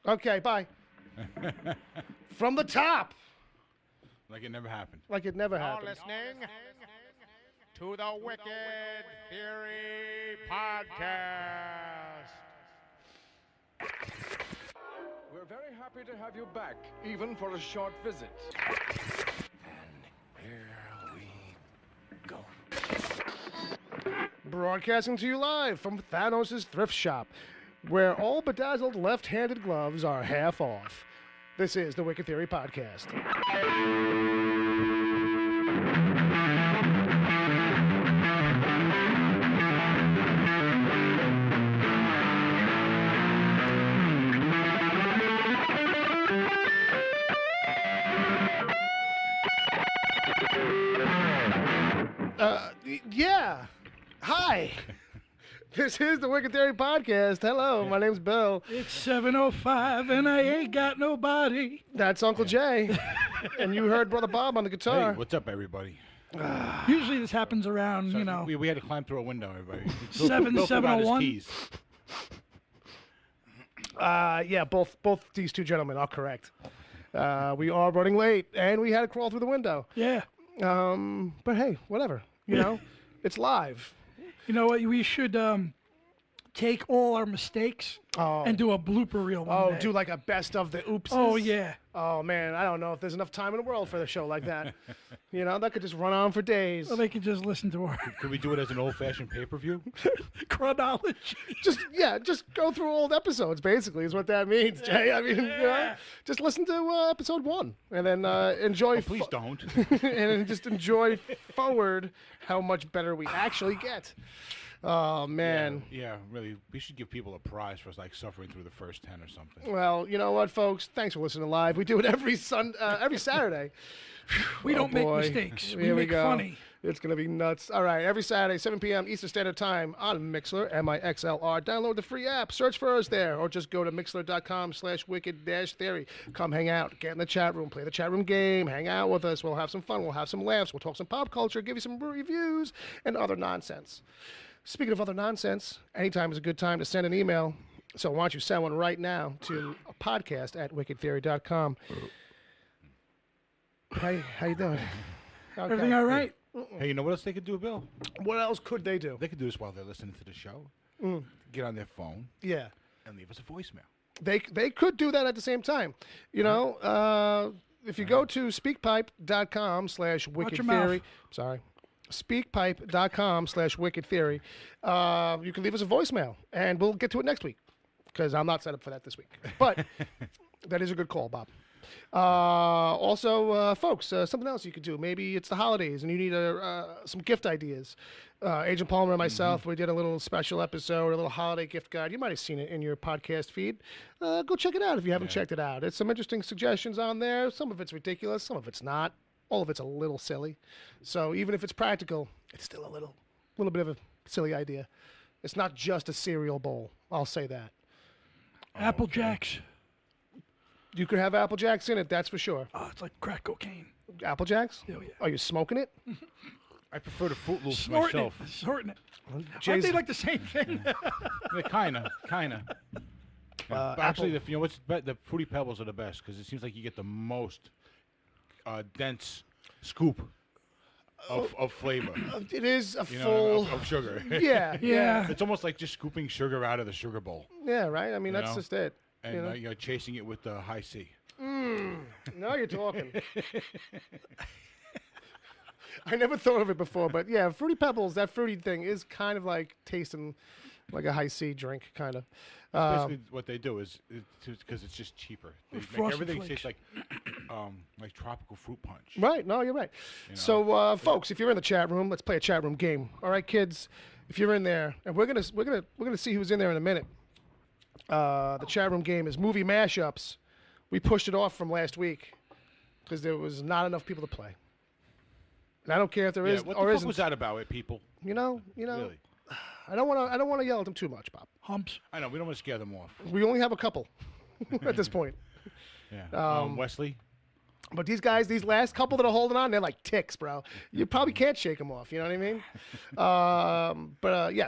Okay, bye. From the top. Like it never happened. Like it never You're happened. listening to the Wicked Theory Podcast. We're very happy to have you back, even for a short visit. And here we go. Broadcasting to you live from Thanos' thrift shop, where all bedazzled left-handed gloves are half off. This is the Wicked Theory Podcast. Yeah. Hi. This is the Wicked Theory Podcast. Hello, my name's Bill. It's 7:05 and I ain't got nobody. That's Uncle Jay. And you heard Brother Bob on the guitar. Hey, what's up, everybody? Usually this happens around, So you know, we had to climb through a window, everybody. 7:01. Keys. Yeah, both these two gentlemen are correct. We are running late, and we had to crawl through the window. yeah. But hey, whatever. You know, it's live. You know what? We should take all our mistakes and do a blooper reel one day. Do like a best of the oopses. Oh, yeah. Oh, man, I don't know if there's enough time in the world for a show like that. You know, that could just run on for days. So they can just listen to our Could we do it as an old-fashioned pay-per-view? chronology. Just go through old episodes, basically, is what that means, Jay. I mean, you know, just listen to episode 1 and then enjoy. Oh, please don't. And just enjoy forward how much better we actually get. Oh, man. Yeah, really. We should give people a prize for like suffering through the first 10 or something. Well, you know what, folks? Thanks for listening live. We do it every Saturday. We don't make boy. mistakes. We Here make go. funny. It's going to be nuts. All right, every Saturday, 7 p.m. Eastern Standard Time on Mixlr, M-I-X-L-R. Download the free app. Search for us there, or just go to mixlr.com/wicked-theory. Come hang out. Get in the chat room. Play the chat room game. Hang out with us. We'll have some fun. We'll have some laughs. We'll talk some pop culture, give you some reviews, and other nonsense. Speaking of other nonsense, anytime is a good time to send an email. So why don't you send one right now to a podcast at wickedtheory.com. How you doing? Okay. Everything all right? Hey, you know what else they could do, Bill? What else could they do? They could do this while they're listening to the show. Get on their phone Yeah. and leave us a voicemail. They could do that at the same time. You know, if you go to speakpipe.com/wickedtheory. Sorry. Speakpipe.com/wickedtheory. You can leave us a voicemail, and we'll get to it next week because I'm not set up for that this week. But that is a good call, Bob. Also, folks, something else you could do. Maybe it's the holidays and you need some gift ideas. Agent Palmer and myself, we did a little special episode, a little holiday gift guide. You might have seen it in your podcast feed. Go check it out if you haven't checked it out. It's some interesting suggestions on there. Some of it's ridiculous, some of it's not. All of it's a little silly. So even if it's practical, it's still a little bit of a silly idea. It's not just a cereal bowl. I'll say that. Apple Jacks. You could have Apple Jacks in it, that's for sure. Oh, it's like crack cocaine. Apple Jacks? Oh, yeah. Are you smoking it? I prefer the Fruit Loops Snorting myself. it. Snorting it. Aren't Jay's- they like the same thing? Yeah, kinda. But actually, you know what's the Fruity Pebbles are the best because it seems like you get the most dense scoop of flavor. It is a You know, full... of sugar. Yeah, Yeah. It's almost like just scooping sugar out of the sugar bowl yeah, right? I mean, You that's know? just it. and You know? you're chasing it with the high C. Now you're talking. I never thought of it before, but yeah, Fruity Pebbles, that fruity thing is kind of like tasting like a high C drink, kind of. Basically, what they do is because it's just cheaper. They make Frosted everything Flakes. taste like tropical fruit punch. Right, no, you're right. So, folks, if you're in the chat room, let's play a chat room game. All right, kids, if you're in there, and we're gonna see who's in there in a minute. The chat room game is movie mashups. We pushed it off from last week because there was not enough people to play. And I don't care if there is What or the fuck isn't. was that about, people? You know. Really? I don't want to yell at them too much, Bob. Humps. I know we don't want to scare them off. We only have a couple at this point. Yeah. Wesley. But these guys, these last couple that are holding on, they're like ticks, bro. You probably can't shake them off. You know what I mean? Yeah.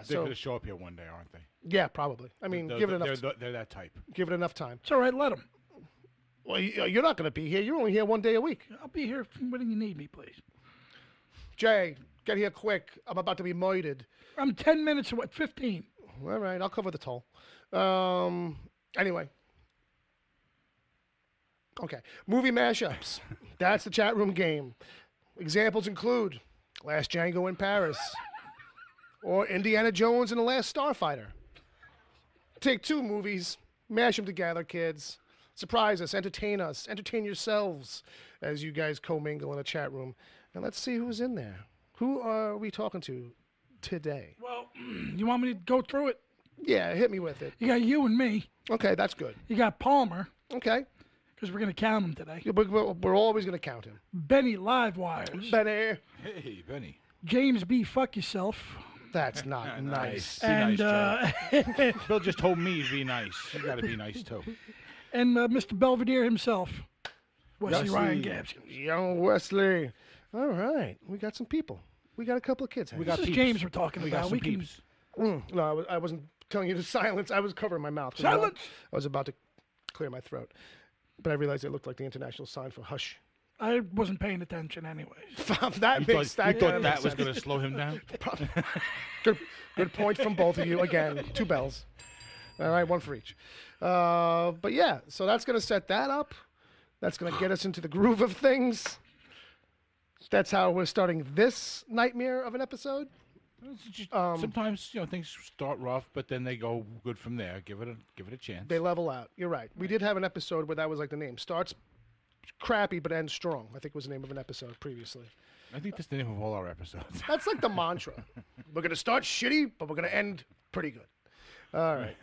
They're So going to show up here one day, aren't they? Yeah, probably. I mean, give it enough. They're that type. Give it enough time. It's all right. Let them. Well, you're not going to be here. You're only here 1 day a week. I'll be here when you need me, please. Jay, get here quick. I'm about to be murdered. I'm 10 minutes away. 15. All right, I'll cover the toll. Anyway. Okay. Movie mashups. That's the chat room game. Examples include Last Jango in Paris or Indiana Jones and the Last Starfighter. Take two movies, mash them together, kids. Surprise us, entertain yourselves as you guys commingle in a chat room. And let's see who's in there. Who are we talking to today? Well, you want me to go through it? Yeah, hit me with it. You got you and me. Okay, that's good. You got Palmer. Okay. Because we're going to count him today. Yeah, we're always going to count him. Benny Livewires. Benny. Hey, Benny. James B. Fuck Yourself. That's not nice. Be And nice, Bill just told me to be nice. You got to be nice, too. and Mr. Belvedere himself, Wesley Wesley. Ryan Gabbs. Young Wesley. All right. We got some people. We got a couple of kids. We got This is peeps. James we're talking We about. got some peeps. No, I wasn't telling you to silence. I was covering my mouth. Silence! I was about to clear my throat. But I realized it looked like the international sign for hush. I wasn't paying attention anyways. You thought that was going to slow him down? Good point from both of you. Again, 2 bells. All right, 1 for each. But yeah, so that's going to set that up. That's going to get us into the groove of things. That's how we're starting this nightmare of an episode. Sometimes things start rough, but then they go good from there. Give it a chance. They level out. You're right. We did have an episode where that was like the name. Starts crappy but ends strong. I think was the name of an episode previously. I think that's the name of all our episodes. That's like the mantra. We're gonna start shitty, but we're gonna end pretty good. All right.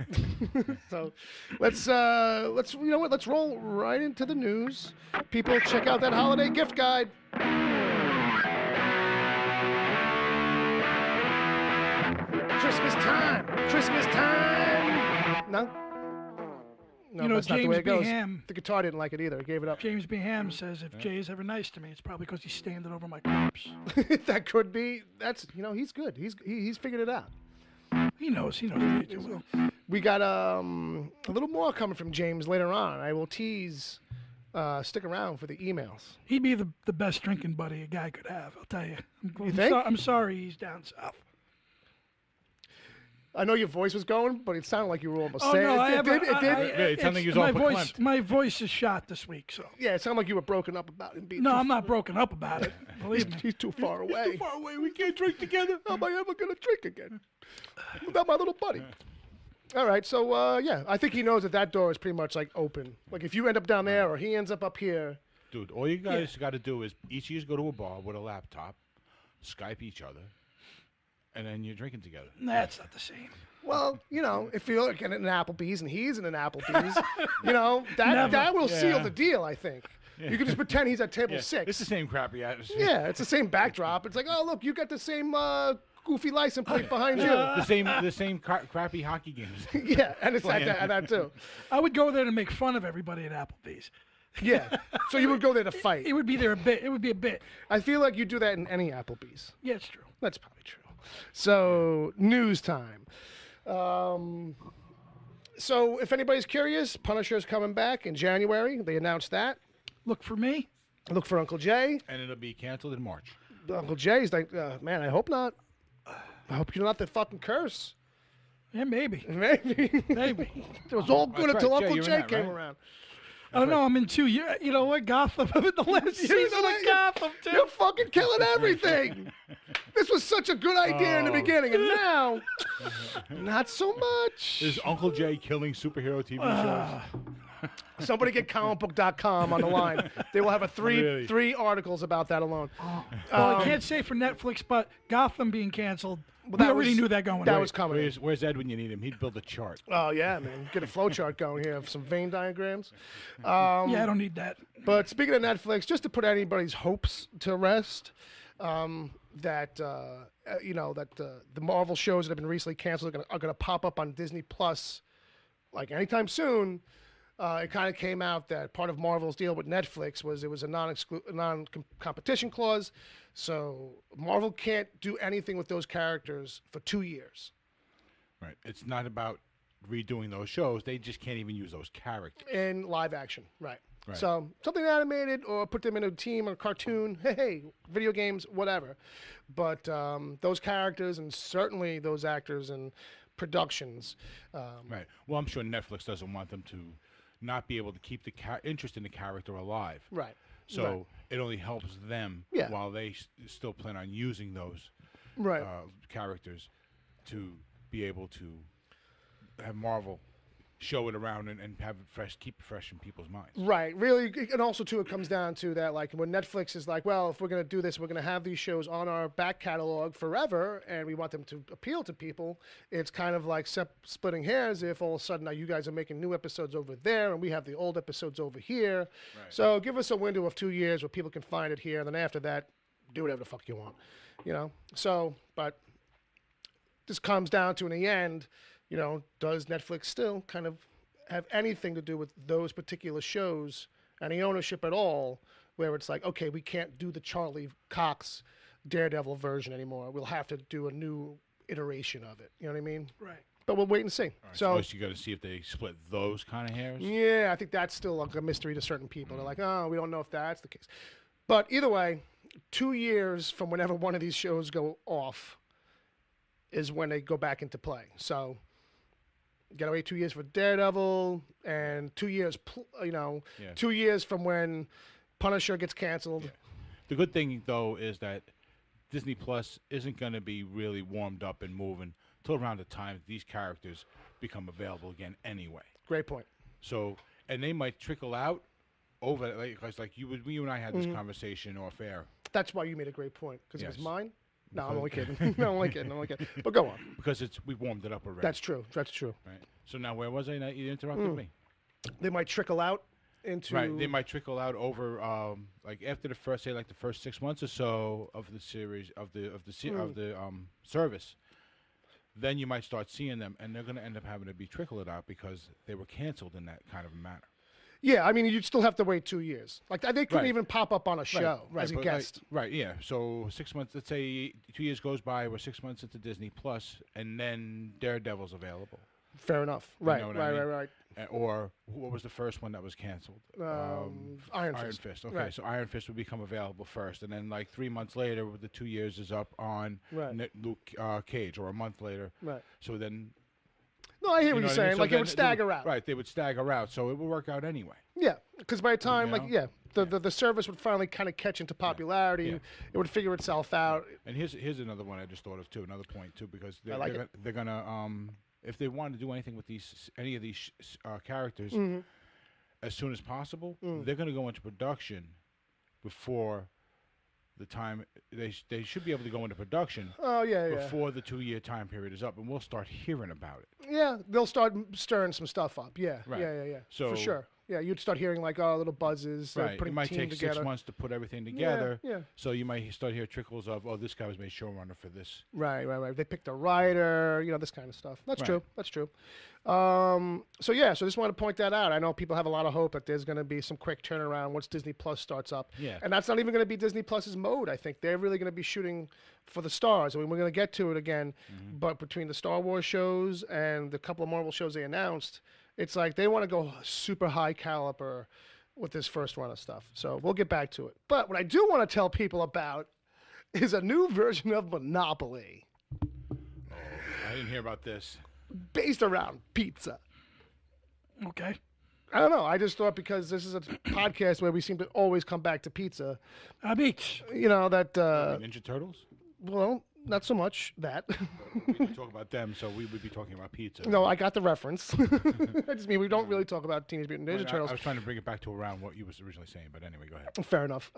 So let's you know what? Let's roll right into the news. People, check out that holiday gift guide. Christmas time. Christmas time. No. No, that's not the way it goes. The guitar didn't like it either. It gave it up. James B. Ham says if Jay is ever nice to me, it's probably because he's standing over my corpse. That could be. That's he's good. He's figured it out. He knows. He knows. Too well. We got a little more coming from James later on. I will tease. Stick around for the emails. He'd be the best drinking buddy a guy could have. I'll tell you. You think? I'm sorry he's down south. I know your voice was going, but it sounded like you were almost Oh, saying no, it. It did. It sounded like you was all verklempt. My voice is shot this week, so. Yeah, it sounded like you were broken up about it. No, I'm not broken up about it. Believe me. He's too far away. He's too far away. We can't drink together. How am I ever going to drink again without my little buddy? All right, so, yeah, I think he knows that door is pretty much, like, open. Like, if you end up down there or he ends up here. Dude, all you guys got to do is each of you go to a bar with a laptop, Skype each other, and then you're drinking together. That's not the same. Well, if you're looking at an Applebee's and he's in an Applebee's, that will seal the deal, I think. Yeah. You can just pretend he's at table 6. It's the same crappy atmosphere. Yeah, it's the same backdrop. It's like, oh, look, you got the same goofy license plate behind you. The same crappy hockey games. Yeah, and it's like that too. I would go there to make fun of everybody at Applebee's. Yeah, so you would go there to fight. It would be there a bit. It would be a bit. I feel like you do that in any Applebee's. Yeah, it's true. That's probably true. So, news time. So, if anybody's curious, Punisher's coming back in January. They announced that. Look for me. Look for Uncle Jay. And it'll be canceled in March. Uncle Jay's like, man, I hope not. I hope you're not the fucking curse. Yeah, maybe. Maybe. Maybe. It was all good until Jay, Uncle you're in Jay that, came right? around. I don't know. I'm in 2 years. You know what? Gotham. I'm in the last season of Gotham, too. You're fucking killing everything. This was such a good idea in the beginning, and now, not so much. Is Uncle Jay killing superhero TV shows? Somebody get comicbook.com on the line. They will have Really? three articles about that alone. Well, I can't say for Netflix, but Gotham being canceled, we already knew that going That on. was coming. Where's Ed when you need him? He'd build a chart. Oh, yeah, man. Get a flow chart going here of some vein diagrams. Yeah, I don't need that. But speaking of Netflix, just to put anybody's hopes to rest, that the Marvel shows that have been recently canceled are going to pop up on Disney Plus, like anytime soon. It kind of came out that part of Marvel's deal with Netflix was it was a non-competition clause, so Marvel can't do anything with those characters for 2 years. Right. It's not about redoing those shows. They just can't even use those characters. In live action, right. Right. So something animated or put them in a team or cartoon, hey, video games, whatever. But those characters and certainly those actors and productions. Right. Well, I'm sure Netflix doesn't want them to not be able to keep the interest in the character alive. Right. So right. it only helps them while they still plan on using those characters to be able to have Marvel show it around and have it fresh, keep it fresh in people's minds. Right, really, and also too, it comes down to that, like when Netflix is like, well, if we're going to do this, we're going to have these shows on our back catalog forever, and we want them to appeal to people. It's kind of like splitting hairs if all of a sudden now you guys are making new episodes over there, and we have the old episodes over here. Right. So give us a window of 2 years where people can find it here, and then after that, do whatever the fuck you want, you know. So, but this comes down to in the end. You know, does Netflix still kind of have anything to do with those particular shows, any ownership at all, where it's like, okay, we can't do the Charlie Cox Daredevil version anymore. We'll have to do a new iteration of it. You know what I mean? Right. But we'll wait and see. Right, so you got to see if they split those kind of hairs. Yeah, I think that's still like a mystery to certain people. They're like, oh, we don't know if that's the case. But either way, 2 years from whenever one of these shows go off is when they go back into play. So you got to wait 2 years for Daredevil, and 2 years, 2 years from when Punisher gets canceled. Yeah. The good thing, though, is that Disney Plus isn't going to be really warmed up and moving till around the time these characters become available again anyway. Great point. So, and they might trickle out over, like you and I had this conversation off air. That's why you made a great point, because it was mine. No, I'm only kidding. I'm only kidding. But go on. Because we warmed it up already. That's true. That's true. Right. So now where was I? Now you interrupted me. They might trickle out into. Right. They might trickle out over like after the first 6 months or so of the series of the service. Then you might start seeing them, and they're going to end up having to be trickled out because they were canceled in that kind of a manner. Yeah, I mean, you'd still have to wait 2 years. Like they couldn't even pop up on a show as a guest. Yeah. So 6 months. Let's say 2 years goes by. We're 6 months into Disney Plus, and then Daredevil's available. Fair enough. Right. Right. Or what was the first one that was canceled? Iron Fist. Okay, right. So Iron Fist would become available first, and then like 3 months later, the 2 years is up on Luke Cage, or a month later. Right. So then. No, I hear what you're saying. So like it would stagger out. Right, they would stagger out, so it would work out anyway. Yeah, because by the time, the service would finally kind of catch into popularity. Yeah. It would figure itself out. And here's another one I just thought of too. Another point too, because they're gonna if they want to do anything with any of these characters as soon as possible, they're gonna go into production before the time they should be able to go into production. Before the 2 year time period is up, and we'll start hearing about it. Yeah, they'll start stirring some stuff up. Yeah, right. Yeah. So for sure. Yeah, you'd start hearing like little buzzes. Right. Putting it might the team take together. 6 months to put everything together. Yeah. So you might start hearing trickles of, this guy was made showrunner for this. Right. They picked a writer. This kind of stuff. That's true. That's true. So just want to point that out. I know people have a lot of hope that there's going to be some quick turnaround once Disney Plus starts up. Yeah. And that's not even going to be Disney Plus's mode. I think they're really going to be shooting for the stars. I mean, we're going to get to it again, but between the Star Wars shows and the couple of Marvel shows they announced, it's like they want to go super high caliber with this first run of stuff. So we'll get back to it. But what I do want to tell people about is a new version of Monopoly. Oh, I didn't hear about this. Based around pizza. Okay. I don't know. I just thought because this is a podcast where we seem to always come back to pizza. Beach. That... Ninja Turtles? Well, not so much that. We can talk about them, so we would be talking about pizza. No, I got the reference. I just mean we don't really talk about Teenage Mutant Ninja Turtles. I was trying to bring it back to around what you was originally saying, but anyway, go ahead. Fair enough.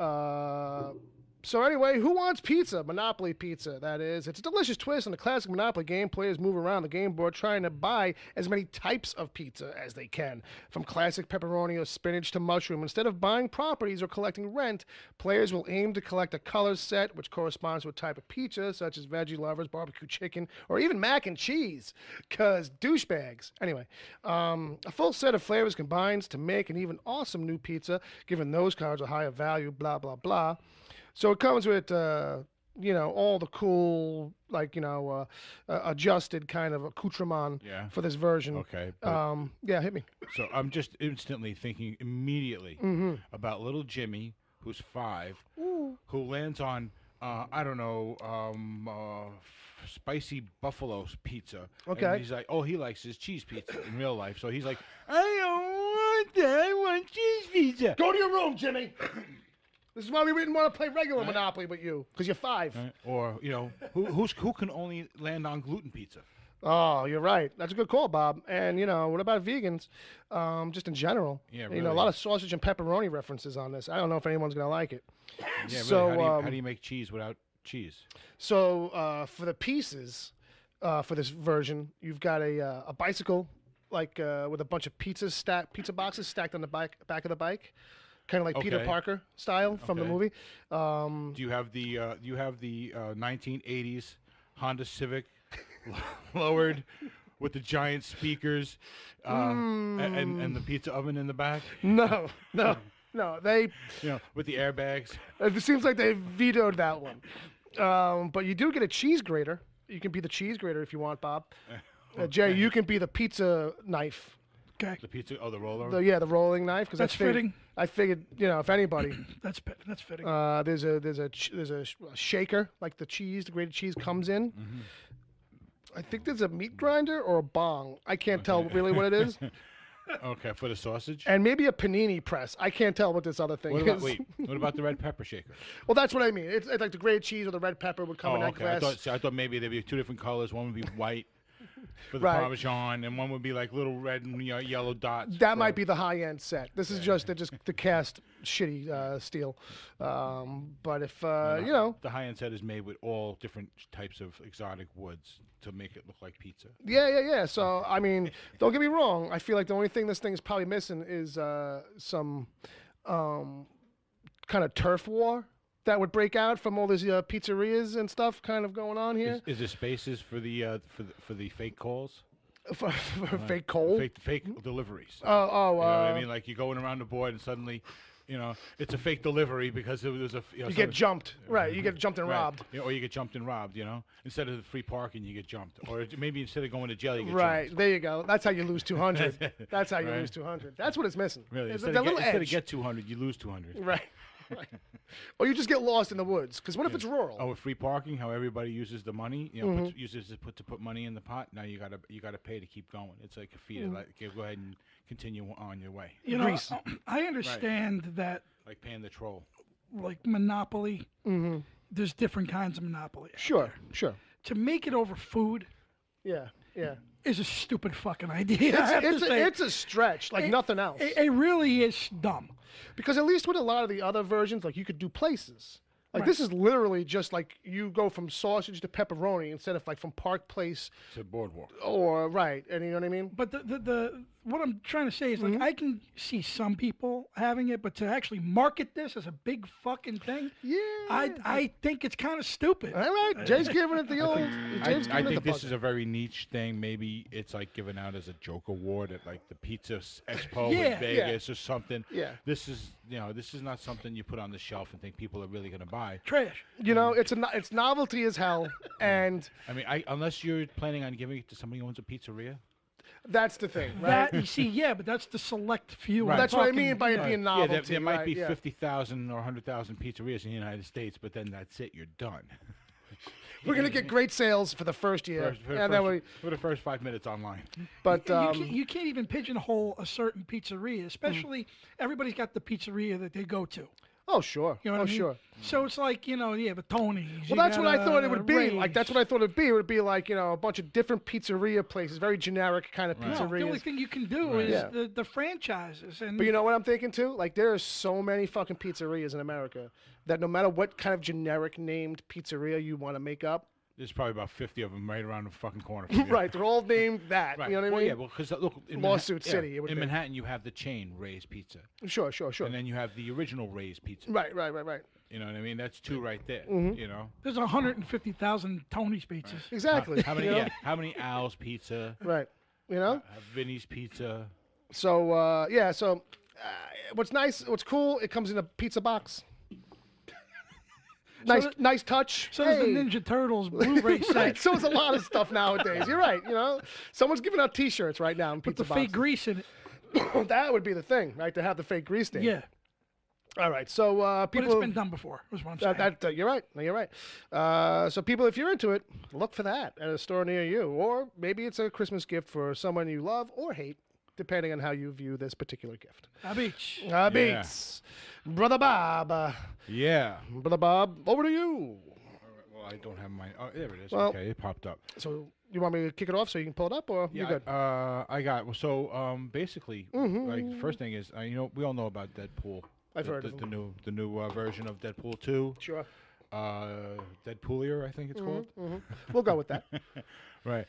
So anyway, who wants pizza? Monopoly pizza, that is. It's a delicious twist on the classic Monopoly game. Players move around the game board trying to buy as many types of pizza as they can, from classic pepperoni or spinach to mushroom. Instead of buying properties or collecting rent, players will aim to collect a color set which corresponds to a type of pizza, such as veggie lovers, barbecue chicken, or even mac and cheese, because douchebags. Anyway, a full set of flavors combines to make an even awesome new pizza, given those cards are higher value, blah, blah, blah. So it comes with all the cool, adjusted kind of accoutrement for this version. Okay. Yeah, hit me. So I'm just instantly thinking immediately about little Jimmy, who's 5, who lands on, I don't know, spicy buffalo pizza. Okay. And he's like, oh, he likes his cheese pizza in real life. So he's like, I don't want that. I want cheese pizza. Go to your room, Jimmy. This is why we didn't want to play regular Monopoly with you, because you're 5. Right? Or, who can only land on gluten pizza? Oh, you're right. That's a good call, Bob. And, what about vegans? Just in general. Yeah, A really. lot of sausage and pepperoni references on this. I don't know if anyone's going to like it. Yeah, so, really. How do you make cheese without cheese? So, for the pieces, for this version, you've got a bicycle, with a bunch of pizza boxes stacked on the back of the bike. Kind of like Peter Parker style from the movie. Do you have the 1980s Honda Civic lowered with the giant speakers and the pizza oven in the back? No. They with the airbags. It seems like they vetoed that one. But you do get a cheese grater. You can be the cheese grater if you want, Bob. Jay, you can be the pizza knife. Okay. The pizza, the roller. The rolling knife, because that's fitting. I figured, if anybody, that's fitting. there's a shaker, like the grated cheese comes in. I think there's a meat grinder or a bong. I can't tell really what it is. Okay, for the sausage. And maybe a panini press. I can't tell what this other thing is. What about the red pepper shaker? Well, that's what I mean. It's like the grated cheese or the red pepper would come in that glass. I thought maybe there'd be 2 different colors. One would be white for the Right. Parmesan, and one would be like little red and yellow dots. That might be the high-end set. This is just the cast shitty steel. But if the high-end set is made with all different types of exotic woods to make it look like pizza. Yeah. So I mean, don't get me wrong. I feel like the only thing this thing is probably missing is some kind of turf war that would break out from all these pizzerias and stuff kind of going on here. Is there spaces for the fake calls? For fake coal? Fake deliveries. Oh. You know what I mean? Like you're going around the board and suddenly, it's a fake delivery because there was a. You get jumped, right? You get jumped and robbed. Or you get jumped and robbed. Instead of the free parking, you get jumped. Or maybe instead of going to jail, you get right. jumped. There you go. That's how you lose 200. That's how you lose 200. That's what it's missing. Really? It's Instead of get 200, you lose 200. Right. Or you just get lost in the woods. Because what if it's rural? Oh, with free parking, how everybody uses the money, uses it to put money in the pot. Now you gotta pay to keep going. It's like a fee. Go ahead and continue on your way. I understand that. Like paying the troll. Like Monopoly. There's different kinds of Monopoly. Sure. To make it over food. Yeah. Is a stupid fucking idea. It's a stretch, like nothing else. It really is dumb. Because at least with a lot of the other versions, like you could do places. Like this is literally just like you go from sausage to pepperoni instead of like from Park Place to Boardwalk. Or and you know what I mean? But the what I'm trying to say is like I can see some people having it, but to actually market this as a big fucking thing, I think it's kind of stupid. All right, Jay's giving it the old. I think this is a very niche thing. Maybe it's like given out as a joke award at like the Pizza Expo in Vegas or something. Yeah. This is not something you put on the shelf and think people are really going to buy. Trash. It's novelty as hell, and I mean, unless you're planning on giving it to somebody who owns a pizzeria. That's the thing, right? That you see, but that's the select few. Right. That's what I mean by it being novelty. Yeah, there might be 50,000 or 100,000 pizzerias in the United States, but then that's it. You're done. We're gonna get great sales for the first year, for the first 5 minutes online. But you can't even pigeonhole a certain pizzeria, especially everybody's got the pizzeria that they go to. Oh, sure. You know what I mean? Sure. So it's like, you have a Tony's. Well, that's what I thought it would be. Ray's. Like, that's what I thought it would be. It would be like, a bunch of different pizzeria places, very generic kind of pizzerias. No, the only thing you can do is the franchises. And but you know what I'm thinking, too? Like, there are so many fucking pizzerias in America that no matter what kind of generic named pizzeria you want to make up, there's probably about 50 of them right around the fucking corner from you. Right, they're all named that. Right. You know what I mean? Yeah, well, because look, in Lawsuit City. In Manhattan, you have the chain Ray's Pizza. Sure. And then you have the original Ray's Pizza. Right. You know what I mean? That's 2 right there. There's 150,000 Tony's pizzas. Right. Exactly. How many? How many Al's Pizza? Right. Vinny's Pizza. So what's nice, what's cool? It comes in a pizza box. nice touch. So is the Ninja Turtles Blu-ray set. Right, so it's a lot of stuff nowadays. You're right. Someone's giving out T-shirts right now in Put pizza the boxes. fake grease in it. That would be the thing, right? To have the fake grease stain. Yeah. All right. So people. But it's been done before. Was what I'm saying. You're right. No, you're right. So people, if you're into it, look for that at a store near you, or maybe it's a Christmas gift for someone you love or hate, depending on how you view this particular gift. Beach. Beats. Brother Bob. Yeah. Brother Bob, over to you. All right, well, I don't have mine. Oh, there it is. Well, okay, it popped up. So you want me to kick it off so you can pull it up, or you're good? I got. Well, so basically, like the first thing is, we all know about Deadpool. I've heard of him. The new version of Deadpool 2. Sure. Deadpoolier, I think it's called. We'll go with that. Right.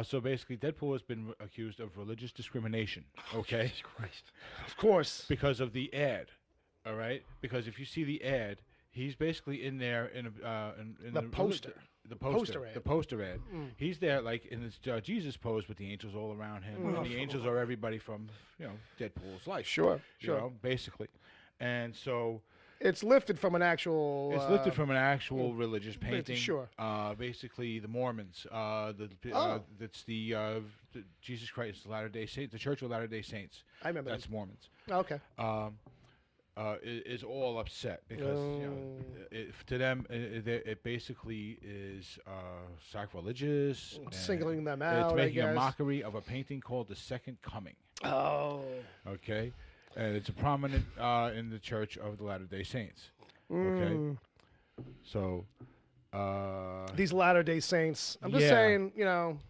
So basically, Deadpool has been accused of religious discrimination. Okay. Jesus Christ. Of course. Because of the ad. All right. Because if you see the ad, he's basically in there in The poster. The poster ad. The poster ad. He's there like in this Jesus pose with the angels all around him. And the angels are everybody from Deadpool's life. Sure. Basically. And so it's lifted from an actual. It's lifted from an actual religious painting. Sure. Basically, the Mormons. That's the Jesus Christ Latter-day Saints, the Church of Latter-day Saints. I remember. That's Mormons. Okay. Is all upset because to them it basically is sacrilegious, singling them out. It's making a mockery of a painting called The Second Coming. Oh. Okay. And it's a prominent in the Church of the Latter-day Saints. Okay. So these Latter-day Saints. I'm just saying,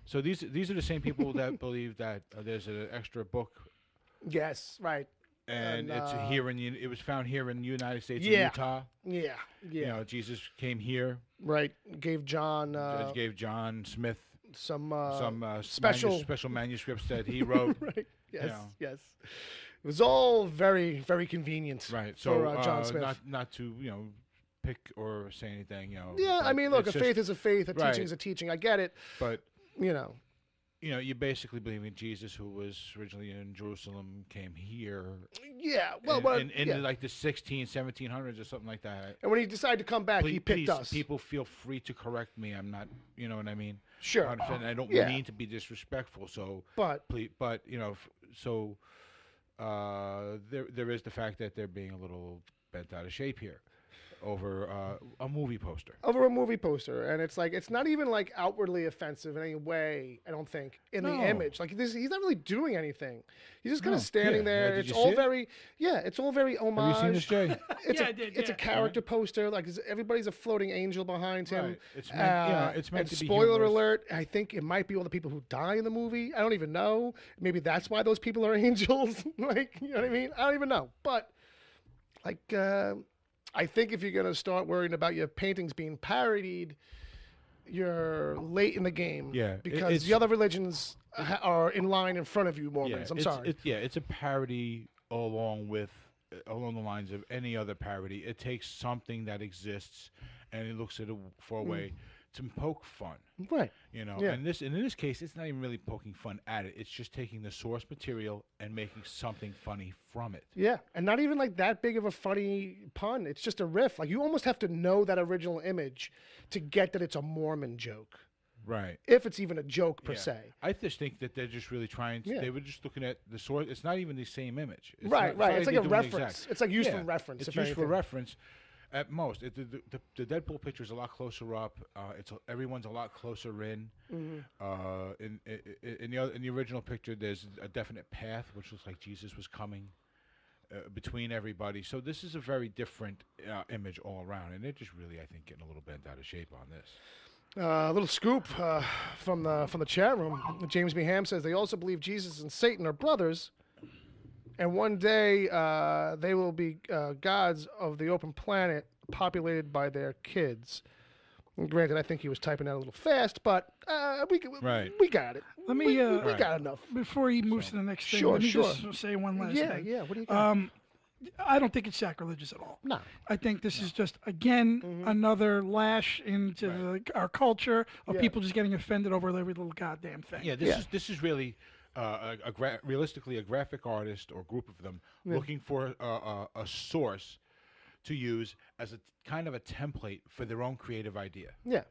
So these are the same people that believe that there's an extra book. Yes, right. And it's here it was found here in the United States, in Utah. Yeah. Jesus came here. Right. Gave John Smith some special manuscripts that he wrote. Right. Yes. It was all very, very convenient. Right. So for John Smith. Not to pick or say anything. Yeah. I mean, look, faith is a faith. A teaching is a teaching. I get it. But you basically believe in Jesus, who was originally in Jerusalem, came here. Yeah. Well, in like the 1700s or something like that. And when he decided to come back, he picked us. People feel free to correct me. I'm not. You know what I mean? Sure. I don't mean to be disrespectful. So. But. So. There is the fact that they're being a little bent out of shape here over a movie poster. And it's like it's not even like outwardly offensive in any way. I don't think in the image. Like he's not really doing anything. He's just kind of standing there. It's all very homage. Have you seen this, Jay? I did. It's a character poster. Like everybody's a floating angel behind him. Right. It's meant to be spoiler humorous. alert. I think it might be all the people who die in the movie. I don't even know. Maybe that's why those people are angels. Like, you know what I mean? I don't even know. But like. I think if you're going to start worrying about your paintings being parodied, you're late in the game. Yeah. Because the other religions are in line in front of you, Mormons. I'm sorry. It's a parody along the lines of any other parody. It takes something that exists and it looks at it for a way to poke fun. Right. And in this case, it's not even really poking fun at it. It's just taking the source material and making something funny from it. Yeah, and not even like that big of a funny pun. It's just a riff. Like you almost have to know that original image to get that it's a Mormon joke. Right. If it's even a joke per se. I just think that they're just really trying to, they were just looking at the source. It's not even the same image. It's right. It's like a reference. It's like used for reference. It's used for reference. At most, the Deadpool picture is a lot closer up. Everyone's a lot closer in. In the original picture, there's a definite path, which looks like Jesus was coming between everybody. So this is a very different image all around, and they're just really, I think, getting a little bent out of shape on this. A little scoop from the chat room. James B. Ham says they also believe Jesus and Satan are brothers. And one day, they will be gods of the open planet populated by their kids. And granted, I think he was typing that a little fast, but we got it. Let me. We got enough. Before he moves to the next thing, Sure, let me just say one last thing. Yeah. What do you got? I don't think it's sacrilegious at all. No. I think this is just, again, another lash into our culture of people just getting offended over every little goddamn thing. Yeah, this is really... realistically, a graphic artist or group of them looking for a source to use as a kind of a template for their own creative idea. Yeah.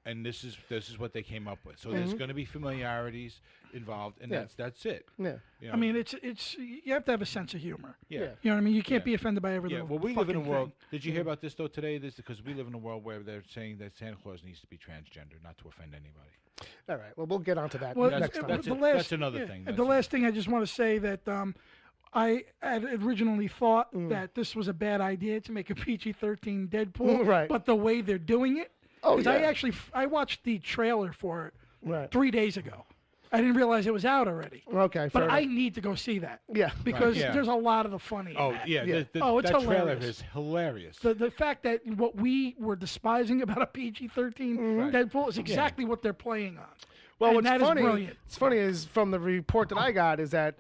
And this is what they came up with. So there's going to be familiarities involved, and that's it. Yeah. You know? I mean, it's you have to have a sense of humor. Yeah. You know what I mean? You can't be offended by every Yeah, little well, we live in a fucking world. thing. Did you hear about this though today? This because we live in a world where they're saying that Santa Claus needs to be transgender, not to offend anybody. All right. Well, we'll get onto that Well, next time. That's another thing. The last thing I just want to say that I had originally thought that this was a bad idea to make a PG-13 Deadpool, Right. but the way they're doing it, Oh, because yeah. I watched the trailer for it Right. 3 days ago. I didn't realize it was out already. Okay. But fair I enough. need to go see that. Yeah. Because Yeah. there's a lot of the funny. Oh in that. yeah, Yeah. it's That trailer hilarious. is Hilarious. The fact that what we were despising about a PG-13 Deadpool is exactly what they're playing on. Well, And what's that is funny? brilliant. What's funny is from the report that I got is that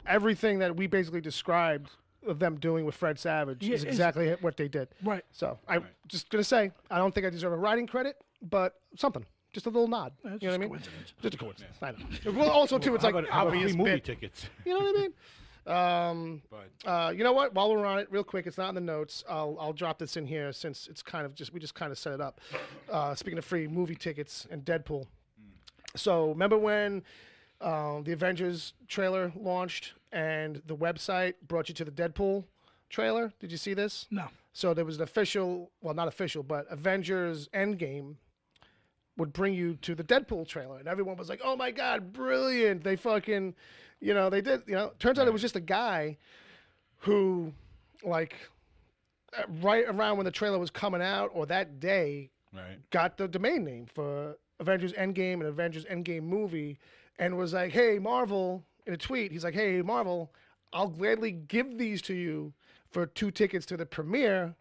everything that we basically described of them doing with Fred Savage Yeah, is is- exactly what they did. Right. So I'm just gonna say I don't think I deserve a writing credit, but something, just a little nod. That's you know just what I mean? coincidence. Just a coincidence. I know. Well, also too, it's How like about, how about obvious free movie bit. tickets? You know what I mean? But You know what? While we're on it, real quick, it's not in the notes. I'll drop this in here since it's kind of we just kind of set it up. Speaking of free movie tickets and Deadpool. So remember when the Avengers trailer launched and the website brought you to the Deadpool trailer? Did you see this? No. So there was an official, well, not official, but Avengers Endgame would bring you to the Deadpool trailer, and everyone was like, "Oh my god, brilliant!" They fucking, they did. Turns out it was just a guy who, like, right around when the trailer was coming out or that day, right. got the domain name for Avengers Endgame and Avengers Endgame movie, and was like, "Hey, Marvel," in a tweet, he's like, "Hey, Marvel, I'll gladly give these to you for 2 tickets to the premiere."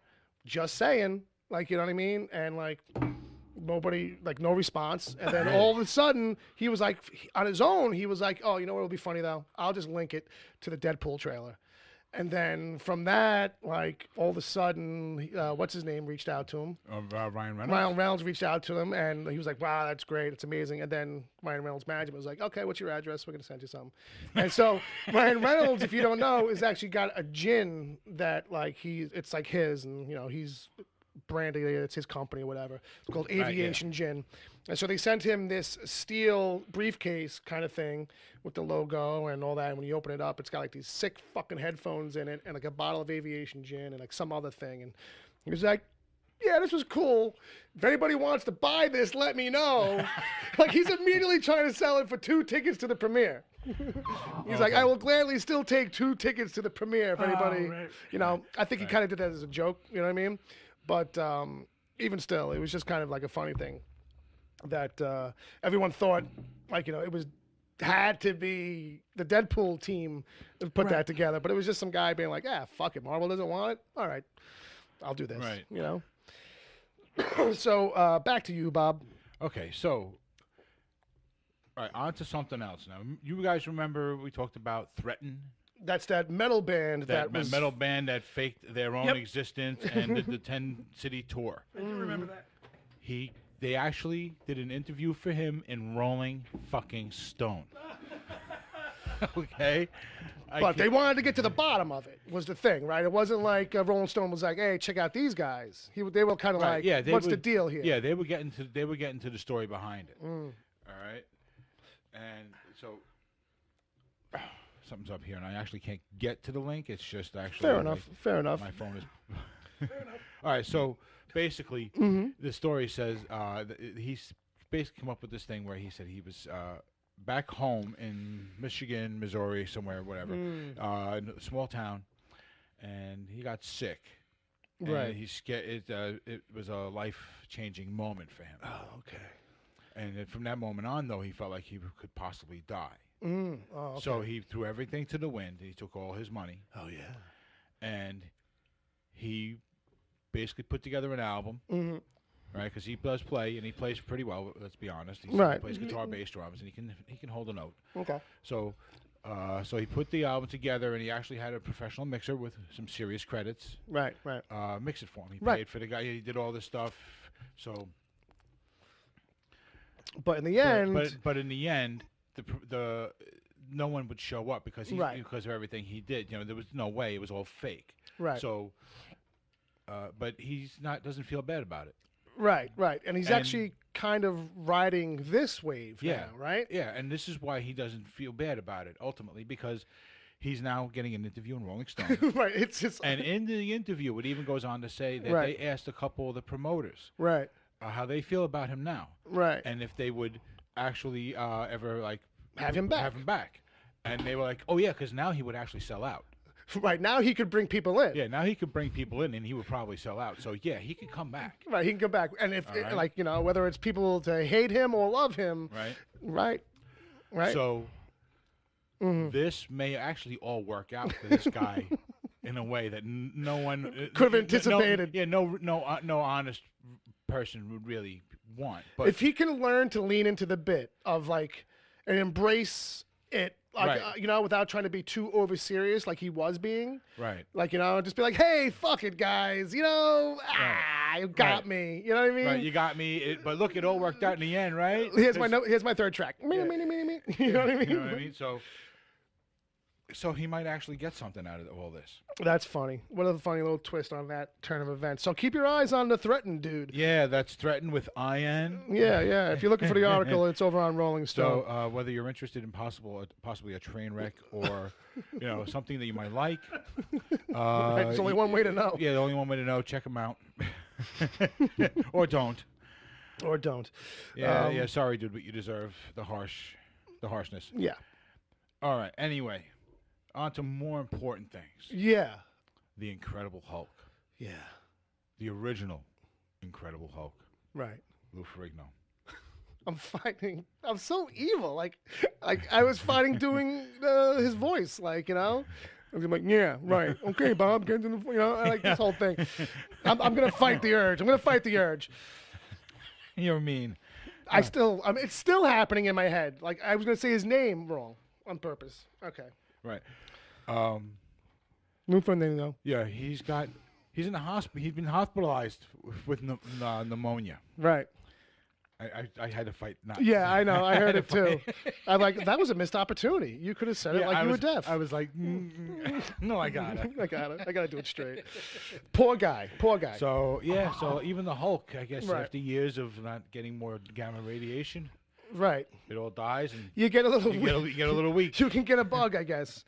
Just saying, like, you know what I mean? And like, nobody, like, no response. And then all of a sudden, he was like, on his own, he was like, "Oh, you know what will be funny though? I'll just link it to the Deadpool trailer." And then from that, like, all of a sudden, what's his name reached out to him. Ryan Reynolds. Ryan Reynolds reached out to him, and he was like, "Wow, that's great. It's amazing." And then Ryan Reynolds' management was like, "Okay, what's your address? We're going to send you something." And so Ryan Reynolds, if you don't know, has actually got a gin that, like, it's like his, and, he's branding it. It's his company or whatever. It's called Aviation Gin. And so they sent him this steel briefcase kind of thing with the logo and all that. And when you open it up, it's got like these sick fucking headphones in it and like a bottle of Aviation Gin and like some other thing. And he was like, "Yeah, this was cool. If anybody wants to buy this, let me know." Like, he's immediately trying to sell it for 2 tickets to the premiere. He's like, "I will gladly still take 2 tickets to the premiere if anybody," right. I think he kind of did that as a joke, you know what I mean? But even still, it was just kind of like a funny thing that everyone thought, like, it had to be the Deadpool team that put that together. But it was just some guy being like, "Yeah, fuck it. Marvel doesn't want it. All right, I'll do this." Right. So back to you, Bob. Okay, so all right, on to something else now. You guys remember we talked about Threatin? That's that metal band That was metal band that faked their own existence and did the 10-city tour. I do remember that. They actually did an interview for him in Rolling fucking Stone. Okay? But they wanted to get to the bottom of it, was the thing, right? It wasn't like Rolling Stone was like, "Hey, check out these guys." They were kind of like, "What's the deal here?" Yeah, they were getting to the story behind it. All right? And so something's up here, and I actually can't get to the link. It's just actually Fair enough. My phone is. All right, so basically, the story says he's basically come up with this thing where he said he was back home in Michigan, Missouri, somewhere, whatever, in a small town, and he got sick. Right. And he's scared. It was a life-changing moment for him. Oh, okay. And then from that moment on, though, he felt like he could possibly die. Oh, okay. So he threw everything to the wind. He took all his money. Oh, yeah. And he basically put together an album, right? Because he does play, and he plays pretty well. Let's be honest. He plays guitar, bass, drums, and he can hold a note. Okay. So, so he put the album together, and he actually had a professional mixer with some serious credits. Right. Mix it for him. He Right. paid for the guy. He did all this stuff. So, but in the end, but in the end, the no one would show up because Right. because of everything he did. There was no way. It was all fake. Right. So but he's not doesn't feel bad about it. Right, and he's actually kind of riding this wave now, right? Yeah, and this is why he doesn't feel bad about it ultimately, because he's now getting an interview in Rolling Stone. Right, it's just and in the interview, it even goes on to say that they asked a couple of the promoters, how they feel about him now, and if they would actually ever like have him back, and they were like, oh yeah, because now he would actually sell out. Right, now he could bring people in. Yeah, now he could bring people in, and he would probably sell out. So yeah, he could come back. Right, he can come back, and if like whether it's people to hate him or love him. Right. So this may actually all work out for this guy in a way that no one could have anticipated. No honest person would really want. But if he can learn to lean into the bit of like and embrace it. Like, without trying to be too over serious, like he was being. Right. Like, just be like, hey, fuck it, guys. You got me. You know what I mean? Right, you got me. But look, it all worked out in the end, right? Here's my third track. Me. You know what I mean? You know what I mean? So he might actually get something out of all this. That's funny. What a funny little twist on that turn of events. So keep your eyes on the Threatin dude. Yeah, that's Threatin with IN. Yeah. If you're looking for the article, it's over on Rolling Stone. So whether you're interested in possibly a train wreck or something that you might like, there's only one way to know. Yeah, the only one way to know. Check them out, or don't. Yeah. Sorry, dude, but you deserve the harshness. Yeah. All right. Anyway. On to more important things. Yeah. The Incredible Hulk. Yeah. The original Incredible Hulk. Right. Lou Ferrigno. I'm so evil. Like I was fighting doing his voice. Like, I'm like, yeah, right. Okay, Bob, get into the, this whole thing. I'm going to fight the urge. You're mean. It's still happening in my head. Like, I was going to say his name wrong on purpose. Okay. Right. No fun thing though. Yeah, he's in the hospital. He's been hospitalized with pneumonia. Right. I had to fight. Not. Yeah, I know. I heard it too. I'm like, that was a missed opportunity. You could have said it like you were deaf. I was like, no, I got it. I got to do it straight. Poor guy. So so even the Hulk, I guess, after years of not getting more gamma radiation. Right. It all dies, and you get a little. You get a little weak. You can get a bug, I guess.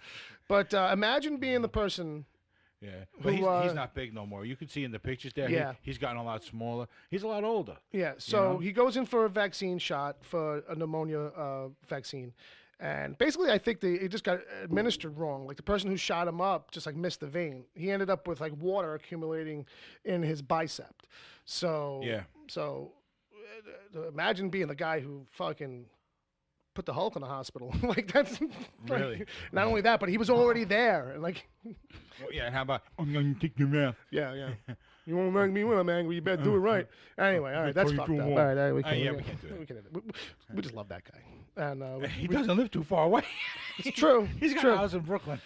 But imagine being the person. Yeah, but he's not big no more. You can see in the pictures there. Yeah. He's gotten a lot smaller. He's a lot older. Yeah. So he goes in for a vaccine shot for a pneumonia vaccine, and basically, I think it just got administered wrong. Like the person who shot him up just like missed the vein. He ended up with like water accumulating in his bicep. So So. Imagine being the guy who fucking put the Hulk in the hospital. Like that's really not only that, but he was already there. And like, and how about I'm gonna take your mouth? Yeah. You won't make me when I'm angry. You better do it right. Anyway, all right, that's fucked up. All right, we can't do it. We just love that guy, and he doesn't live too far away. It's true. He's got a house in Brooklyn.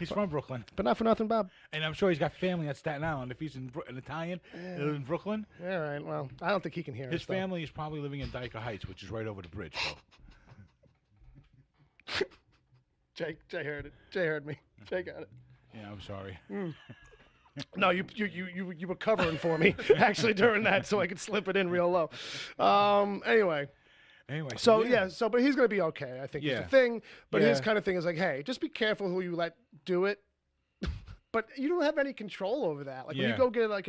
He's from Brooklyn. But not for nothing, Bob. And I'm sure he's got family at Staten Island. If he's an Italian, in Brooklyn. All right. Well, I don't think he can hear His family is probably living in Dyker Heights, which is right over the bridge. So. Jay heard it. Jay heard me. Jay got it. Yeah, I'm sorry. No, you were covering for me actually during that, so I could slip it in real low. Anyway, so but he's gonna be okay. I think is the thing. But his kind of thing is like, hey, just be careful who you let do it. But you don't have any control over that. Like when you go get like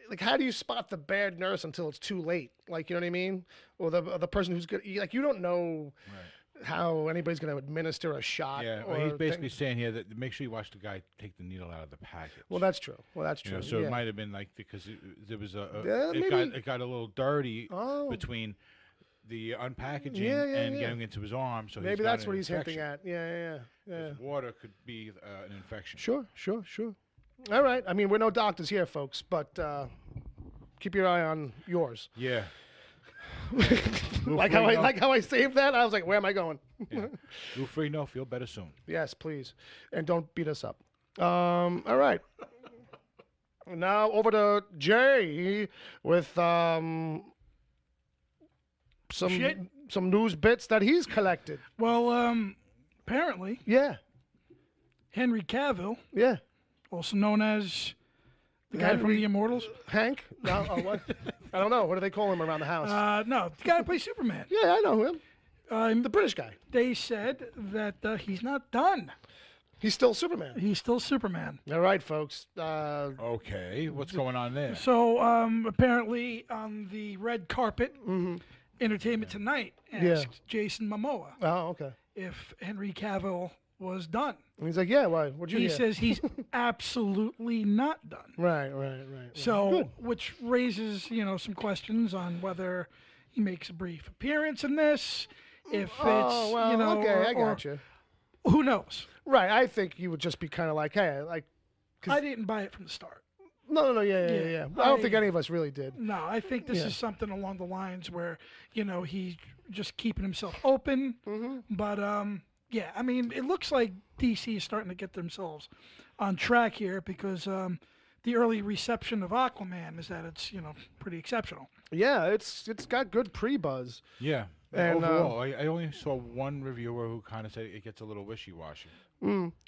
like how do you spot the bad nurse until it's too late? Like you know what I mean? Or the person who's good. Like you don't know. Right. How anybody's going to administer a shot. Yeah, well, he's basically saying here that make sure you watch the guy take the needle out of the package. Well, that's true. So it might have been like because there was it got a little dirty between the unpackaging and getting into his arm. So maybe that's what he's hinting at. Yeah. Water could be an infection. Sure. All right. I mean, we're no doctors here, folks, but keep your eye on yours. Yeah. like how I saved that. I was like, where am I going? Lou Ferrigno, feel better soon. Yes, please, and don't beat us up. All right. Now over to Jay with some news bits that he's collected. Well, apparently, yeah, Henry Cavill, yeah, also known as The guy from the Immortals? Hank? No, what? I don't know. What do they call him around the house? No, the guy who plays Superman. Yeah, I know him. The British guy. They said that he's not done. He's still Superman. He's still Superman. All right, folks. Okay, what's going on there? So apparently on the red carpet, Entertainment Tonight asked Jason Momoa Okay. if Henry Cavill was done. And he's like, yeah, why? What'd you He hear? says he's absolutely not done. Right. So, Good. which raises, some questions on whether he makes a brief appearance in this, if it's, okay, I or got you. who knows? Right, I think you would just be kind of like, hey, I didn't buy it from the start. No, yeah. I don't think any of us really did. No, I think this is something along the lines where, he's just keeping himself open. But, yeah, I mean, it looks like DC is starting to get themselves on track here because the early reception of Aquaman is that it's, pretty exceptional. Yeah, it's got good pre-buzz. Yeah. And, overall, I only saw one reviewer who kind of said it gets a little wishy-washy.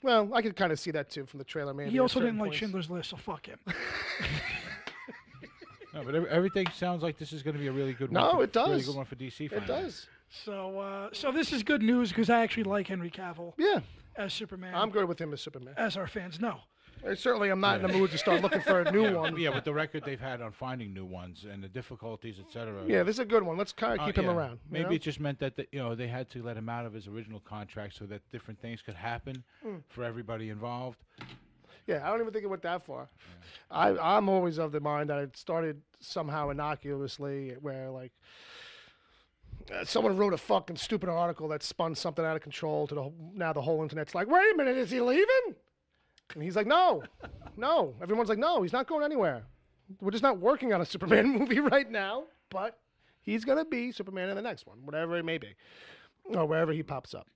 Well, I could kind of see that, too, from the trailer. Maybe He also at certain didn't like points. Schindler's List, so fuck him. No, but everything sounds like this is going to be a really good one. No, it does. Really good one for DC. It finally. does. So this is good news because I actually like Henry Cavill Yeah, as Superman, I'm good with him as Superman. as our fans know. I certainly am not in the mood to start looking for a new one. Yeah, with the record they've had on finding new ones and the difficulties, etc. Yeah, this is a good one. Let's kind of keep him around. you Maybe know? it just meant that they had to let him out of his original contract so that different things could happen for everybody involved. Yeah, I don't even think it went that far. I'm always of the mind that it started somehow innocuously, where someone wrote a fucking stupid article that spun something out of control to now the whole internet's like, wait a minute, is he leaving? And he's like, no. Everyone's like, no, he's not going anywhere. We're just not working on a Superman movie right now, but he's gonna be Superman in the next one, whatever it may be, or wherever he pops up.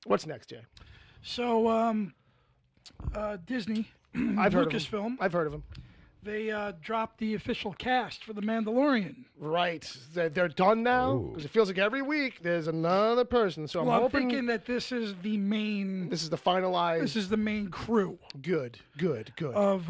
What's next, Jay? So Disney, I've heard of him. Lucasfilm, I've heard of him. they dropped the official cast for The Mandalorian. Right. They're done now? Because it feels like every week there's another person. So I'm I'm hoping thinking that this is the main. this is the finalized. This is the main crew Good. of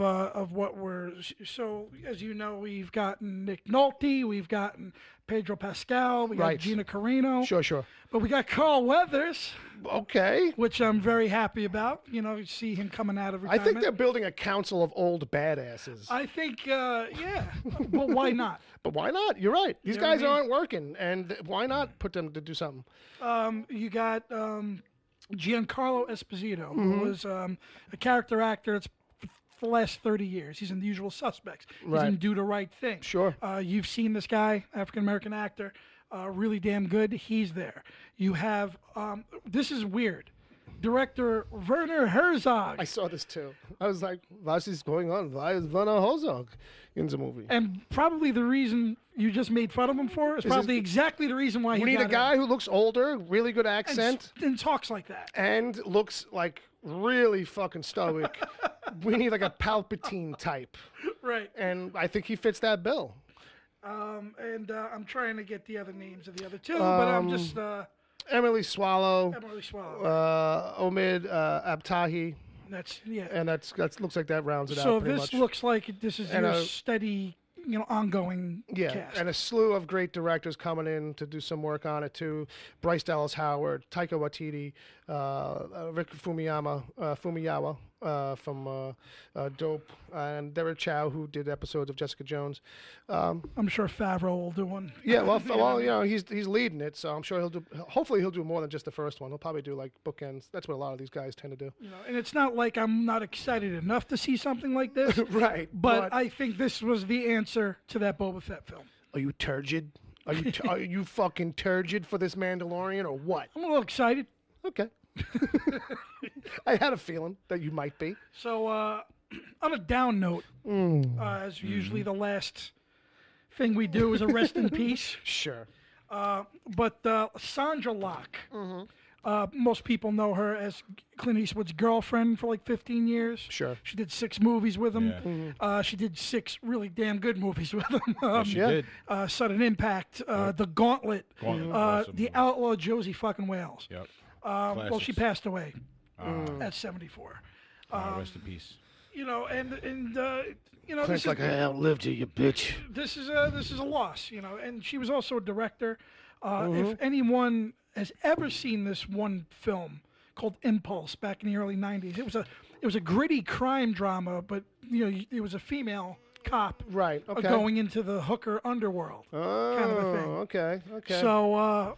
what we're. So as you know, we've gotten Nick Nolte, we've gotten Pedro Pascal, we got Right. Gina Carano, Sure. but we got Carl Weathers, Okay. which I'm very happy about. You see him coming out of I retirement. think they're building a council of old badasses. I think, yeah. But why not? But why not? You're right. These You know what guys I mean? aren't working. And why not put them to do something? You got Giancarlo Esposito, Mm-hmm. who was a character actor that's for the last 30 years. He's in The Usual Suspects. He's Right. in Do the Right Thing. Sure. You've seen this guy, African-American actor, really damn good. He's there. You have, this is weird, director Werner Herzog. I saw this too. I was like, was is going on? Why is Werner Herzog in the movie? And probably the reason you just made fun of him for is probably exactly the reason why We he need got a guy in. who looks older, really good And accent, and talks like that. and looks like really fucking stoic. We need like a Palpatine type. Right. And I think he fits that bill. And I'm trying to get the other names of the other two, but I'm just Emily Swallow, Emily Swallow. Omid Abtahi, That's yeah. and that's looks like that rounds it So out pretty this much. looks like this is And your a- steady, ongoing Yeah, cast. and a slew of great directors coming in to do some work on it too. Bryce Dallas Howard, Taika Waititi, Rick Fumiyawa from Dope, and Derek Chow, who did episodes of Jessica Jones. I'm sure Favreau will do one. Yeah, well, he's leading it, so I'm sure hopefully he'll do more than just the first one. He'll probably do like bookends. That's what a lot of these guys tend to do. And it's not like I'm not excited enough to see something like this. Right, But I think this was the answer to that Boba Fett film. are you turgid? Are you fucking turgid for this Mandalorian or what? I'm a little excited. Okay. I had a feeling that you might be. So, on a down note, as usually the last thing we do is a rest in peace. Sure. But Sondra Locke, most people know her as Clint Eastwood's girlfriend for like 15 years. Sure. She did 6 movies with him. Yeah. She did 6 really damn good movies with him. She Yeah. did. Sudden Impact, The Gauntlet, Gauntlet, awesome The movie. Outlaw Josie fucking Wales. Yep. Well, she Classics. passed away at 74. Rest in peace. you know, and you know, Clint's like, I outlived you, you bitch. this is a loss, you know. And she was also a director. If anyone has ever seen this one film called Impulse back in the early '90s, it was a gritty crime drama, but you know, it was a female cop Right. Okay. going into the hooker underworld, kind of a thing. Okay. Okay. So,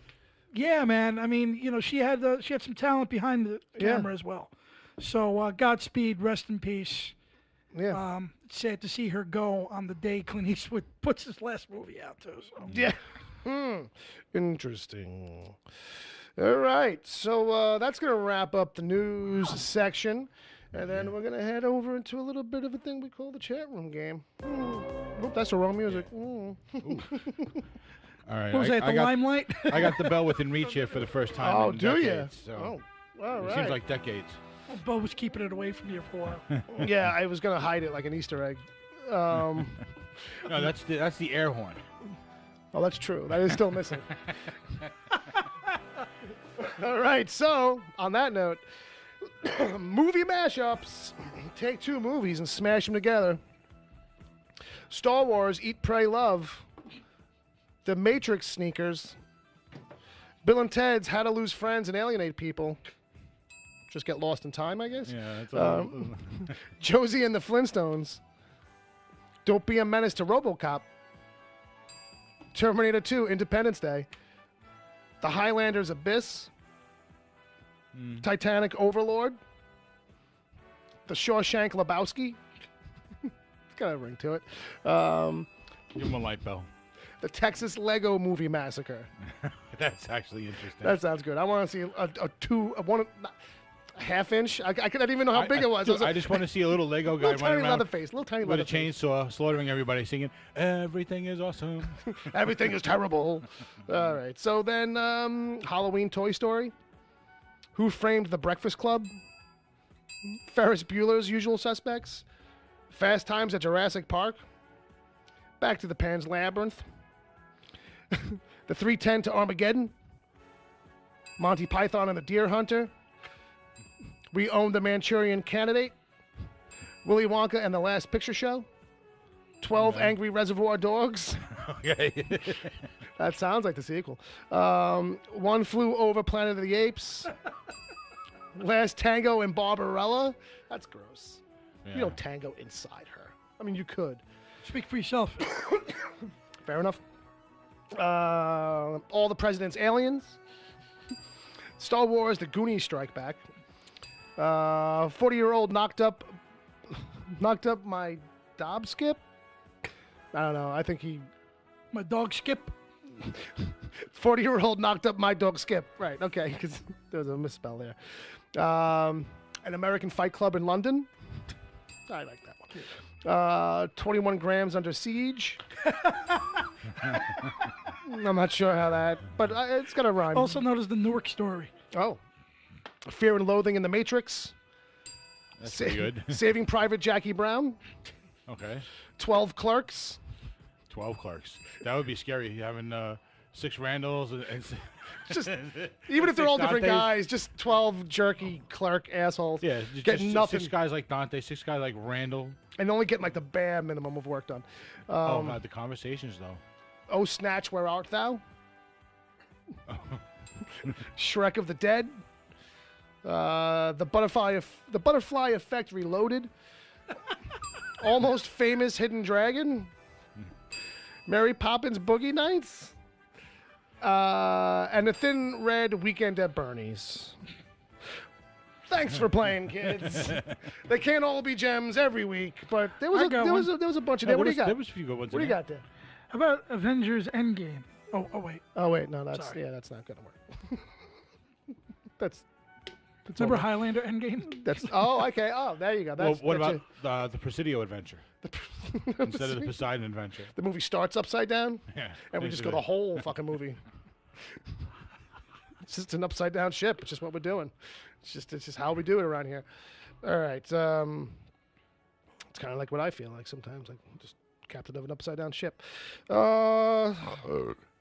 yeah, man. I mean, you know, she had some talent behind the camera as well. So, Godspeed, rest in peace. yeah. It's sad to see her go on the day Clint Eastwood puts his last movie out too. So. Yeah. Interesting. All right. So that's going to wrap up the news section. And then we're going to head over into a little bit of a thing we call the chat room game. Oop, that's the wrong music. All right. What was that, the Limelight? I got the bell within reach here for the first time. Oh, in do you? decades, So All right. it seems like decades. Well, Bo was keeping it away from you for a while. Yeah, I was going to hide it like an Easter egg. No, that's the air horn. Oh, that's true. That is still missing. All right. So, on that note, movie mashups. Take two movies and smash them together. Star Wars, Eat, Pray, Love. The Matrix Sneakers. Bill and Ted's How to Lose Friends and Alienate People. Just get lost in time, I guess. Yeah, that's all. Josie and the Flintstones. Don't Be a Menace to RoboCop. Terminator 2, Independence Day. The Highlanders Abyss. Titanic Overlord. The Shawshank Lebowski. It's got a ring to it. Give him a light bell. The Texas Lego Movie Massacre. That's actually interesting. That sounds good. I want to see a half inch. I didn't even know how big it was. Dude, I just want to see a little Lego guy little tiny running around Leatherface. Little tiny with a Leatherface. chainsaw, slaughtering everybody, singing "Everything is awesome." Everything is terrible. All right. So then, Halloween Toy Story. Who Framed the Breakfast Club? Ferris Bueller's Usual Suspects. Fast Times at Jurassic Park. Back to the Pan's Labyrinth. The 3:10 to Armageddon. Monty Python and the Deer Hunter. We Own the Manchurian Candidate. Willy Wonka and the Last Picture Show. 12 Angry Reservoir Dogs. Okay. That sounds like the sequel. One Flew Over Planet of the Apes. Last Tango in Barbarella. That's gross. Yeah. You don't tango inside her. I mean, you could. Speak for yourself. Fair enough. All the President's Aliens. Star Wars, The Goonies Strike Back. 40-year-old knocked up my Dob Skip. I don't know. I think he... My dog Skip. 40-year-old knocked up my dog Skip. Right, okay, because there was a misspell there. An American Fight Club in London. I like that one. 21 Grams Under Siege. I'm not sure how that, but it's got a rhyme. Also known as the Newark Story. Oh. Fear and Loathing in the Matrix. That's pretty good. Saving Private Jackie Brown. Okay. 12 Clerks. 12 clerks. That would be scary. Having 6 Randalls and Just even if they're all different Dantes. guys, just 12 jerky clerk assholes. yeah, getting just nothing 6 guys like Dante, 6 guys like Randall. and only getting like the bare minimum of work done. Oh God, the conversations though. Oh Snatch, Where Art Thou? Shrek of the Dead. The Butterfly Effect Reloaded. Almost Famous Hidden Dragon. Mary Poppins Boogie Nights. And the Thin Red Weekend at Bernie's. Thanks for playing, kids. They can't all be gems every week, but there was a bunch of them. What do you got? There was a few good ones. What do you got there? How about Avengers Endgame? Oh wait. Oh wait, no, that's Sorry. that's not gonna work. that's Remember all right. Highlander Endgame? That's okay. Oh, there you go. Well, That's, what that's about the Presidio Adventure instead of the Poseidon Adventure? the movie starts upside down, Yeah, and we just go the basically. whole fucking movie. It's just an upside down ship. It's just what we're doing. It's just how we do it around here. All right. It's kind of like what I feel like sometimes, like just captain of an upside down ship. That's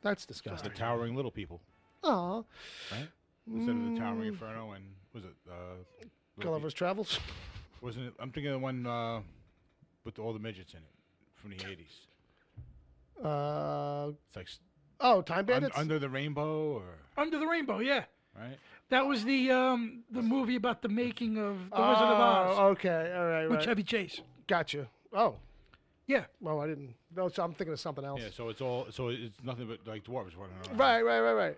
That's disgusting. the towering little people, Aw. right? Instead of the towering inferno and was it Gulliver's Travels. Wasn't it? I'm thinking of the one with all the midgets in it from the 80s. It's like Time Bandits? Under the Rainbow, or Under the Rainbow, yeah. right? That was the movie about the making of The Wizard of Oz Okay, all right, with right. Chevy Chase. Gotcha. Oh, Yeah. well, I didn't. No, so I'm thinking of something else. Yeah. So it's nothing but like dwarves running around. Right.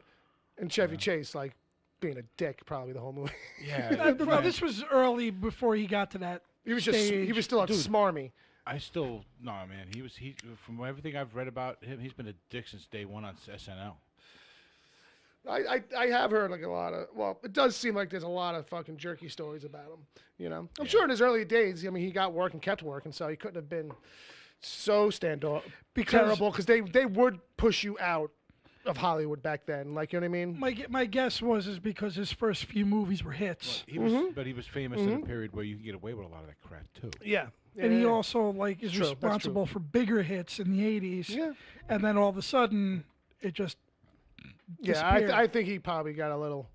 And Chevy Chase, like, being a dick probably the whole movie. Yeah. Well, this was early before he got to that he was stage. still like smarmy. I still no man. He from everything I've read about him, he's been a dick since day one on SNL. I have heard like a lot of. Well, it does seem like there's a lot of fucking jerky stories about him. You know, I'm sure in his early days, I mean, he got work and kept working, so he couldn't have been so terrible because they would push you out of Hollywood back then. Like, you know what I mean? My guess is because his first few movies were hits. He was, but he was famous in a period where you could get away with a lot of that crap too. Yeah. And he also is True, that's responsible for bigger hits in the 80s. Yeah. And then all of a sudden, it just disappeared. I think he probably got a little.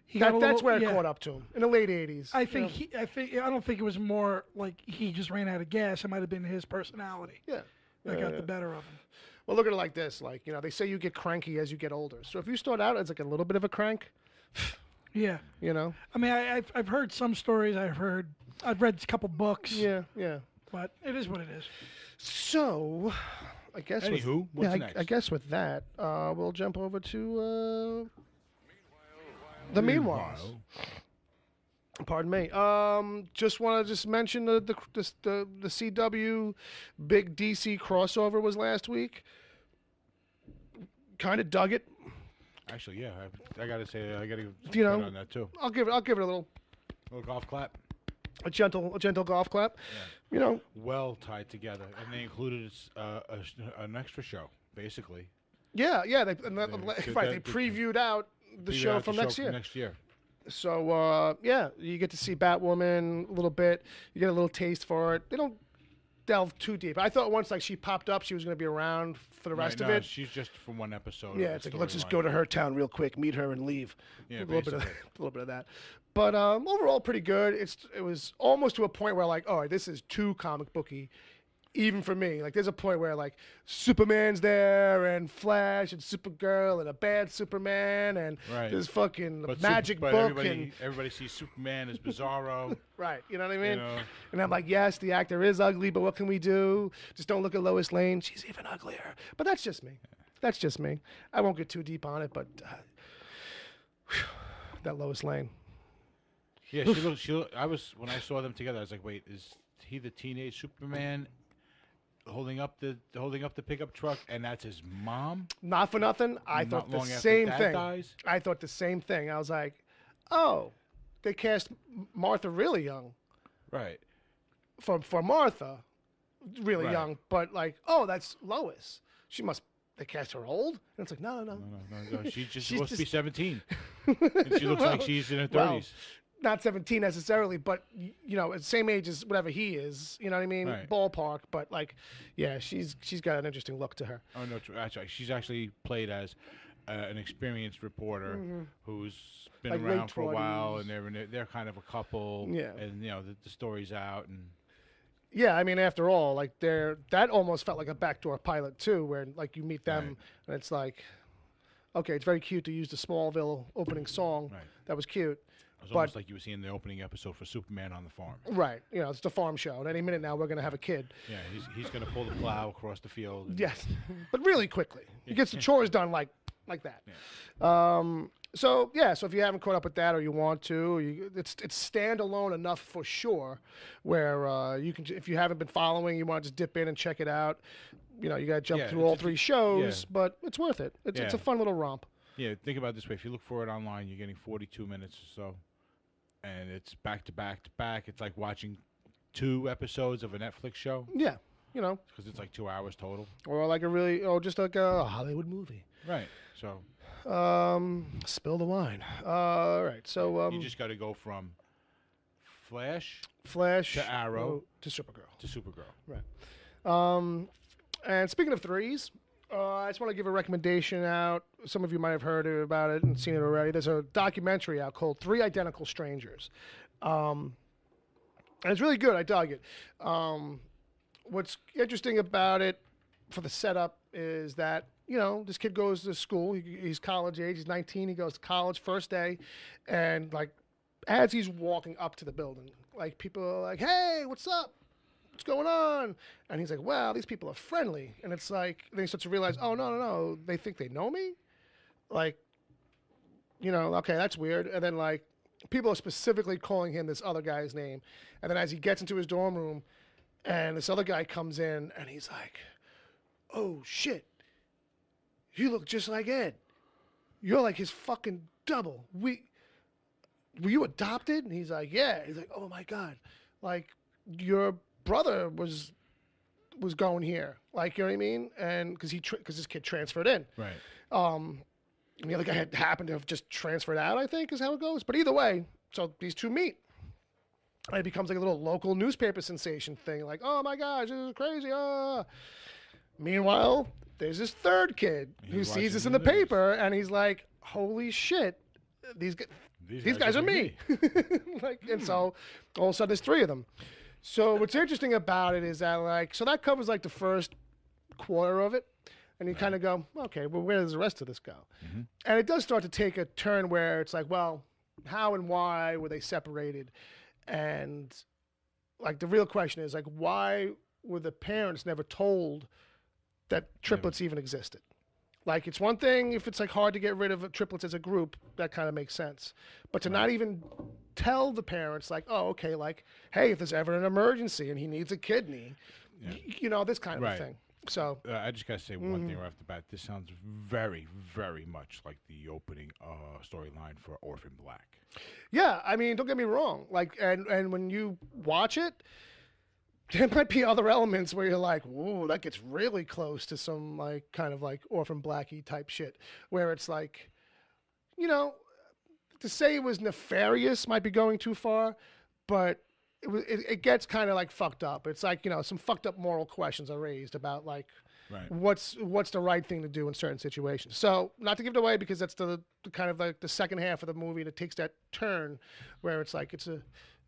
He got a That's little- where it yeah. caught up to him in the late '80s. I don't think it was more like he just ran out of gas. It might have been his personality Yeah. that got the better of him. Well, look at it like this. Like, you know, they say you get cranky as you get older. So if you start out as like a little bit of a crank, Yeah. you know. I mean, I've heard some stories. I've read a couple books. Yeah. But it is what it is. So, I guess. Anywho, what's next? I guess with that, we'll jump over to the Meanwhiles. Pardon me. Just want to mention the CW big DC crossover was last week. Kind of dug it. Actually, yeah, I gotta say, I gotta You know, on that too. I'll give it a little Golf clap. a gentle golf clap. You know, Well tied together, and they included an extra show, basically. yeah. They previewed out the show from next year. So you get to see Batwoman a little bit. You get a little taste for it. They don't delve too deep. I thought once like she popped up, she was going to be around for the rest of it. She's just from one episode. Yeah, it's like let's just go to her town real quick, meet her, and leave. Yeah, a little bit of that. But overall, pretty good. It was almost to a point where like, oh, this is too comic booky. Even for me, like there's a point where like Superman's there and Flash and Supergirl and a bad Superman and there's fucking magic book everybody sees Superman as Bizarro. Right, you know what I mean? You know. And I'm like, yes, the actor is ugly, but what can we do? Just don't look at Lois Lane. She's even uglier. But that's just me. That's just me. I won't get too deep on it, but that Lois Lane. Yeah, when I saw them together, I was like, wait, is he the teenage Superman? Holding up the pickup truck, and that's his mom. Not for nothing, I thought the same thing. I thought the same thing. I was like, oh, they cast Martha really young. Right. For Martha, really young, but like, oh, that's Lois. They cast her old, and it's like, no. She's supposed to be 17, and she looks like she's in her 30s. Not 17 necessarily, but you know, at the same age as whatever he is. You know what I mean? Right. Ballpark, but like, yeah, she's got an interesting look to her. Oh no, that's right. She's actually played as an experienced reporter who's been Like around late for a while, 20s. and they're kind of a couple. Yeah. And you know the story's out, and Yeah, I mean, after all, like that almost felt like a backdoor pilot too, where like you meet them and it's like, okay, it's very cute to use the Smallville opening song. Right. That was cute. it was almost like you were seeing the opening episode for Superman on the farm. Right. You know, it's the farm show, and any minute now we're going to have a kid. Yeah, he's going to pull the plow across the field. And, Yes, but really quickly. He gets the chores done like that. Yeah. So if you haven't caught up with that or you want to, it's standalone enough for sure, where you can, if you haven't been following, you want to just dip in and check it out. You know, you got to jump through all three shows, but it's worth it. It's a fun little romp. Yeah, think about it this way: if you look for it online, you're getting 42 minutes or so, and it's back to back to back. It's like watching 2 episodes of a Netflix show. Yeah, you know, because it's like 2 hours total, or like just like a Hollywood movie. Right. So. Spill the wine. All right. So you just got to go from Flash to Arrow to Supergirl. Right. And speaking of threes, I just want to give a recommendation out. Some of you might have heard about it and seen it already. There's a documentary out called 3 Identical Strangers. And it's really good. I dug it. What's interesting about it for the setup is that, this kid goes to school. He's college age. He's 19. He goes to college first day. And, like, as he's walking up to the building, like, people are like, hey, what's up? What's going on? And he's like, wow, these people are friendly. And it's like, then he starts to realize, oh, no. They think they know me? Like, okay, that's weird. And then, like, people are specifically calling him this other guy's name. And then as he gets into his dorm room, and this other guy comes in, and he's like, oh, shit. You look just like Ed. You're like his fucking double. Were you adopted? And he's like, yeah. He's like, oh, my God. Like, your brother was going here. Like, you know what I mean? And because this kid transferred in. Right. And the other guy happened to have just transferred out, I think, is how it goes. But either way, so these two meet. And it becomes like a little local newspaper sensation thing. Like, oh, my gosh, this is crazy. Meanwhile, there's this third kid who sees this in the paper, and he's like, holy shit, these guys are me. And so all of a sudden there's three of them. So what's interesting about it is that, like, so that covers like the first quarter of it. And you kind of go, okay, well, where does the rest of this go? Mm-hmm. And it does start to take a turn where it's like, well, how and why were they separated? And, like, the real question is, like, why were the parents never told that triplets even existed? Like, it's one thing if it's, like, hard to get rid of triplets as a group, that kind of makes sense. But to not even tell the parents, like, oh, okay, like, hey, if there's ever an emergency and he needs a kidney, this kind of thing. So I just gotta say one thing right off the bat. This sounds very, very much like the opening storyline for Orphan Black. Yeah, I mean, don't get me wrong. Like, and when you watch it, there might be other elements where you're like, "Whoa, that gets really close to some like kind of like Orphan Blackie type shit," where it's like, to say it was nefarious might be going too far, but it gets kind of like fucked up. It's like, some fucked up moral questions are raised about like what's the right thing to do in certain situations. So not to give it away because that's the kind of like the second half of the movie, and it takes that turn where it's like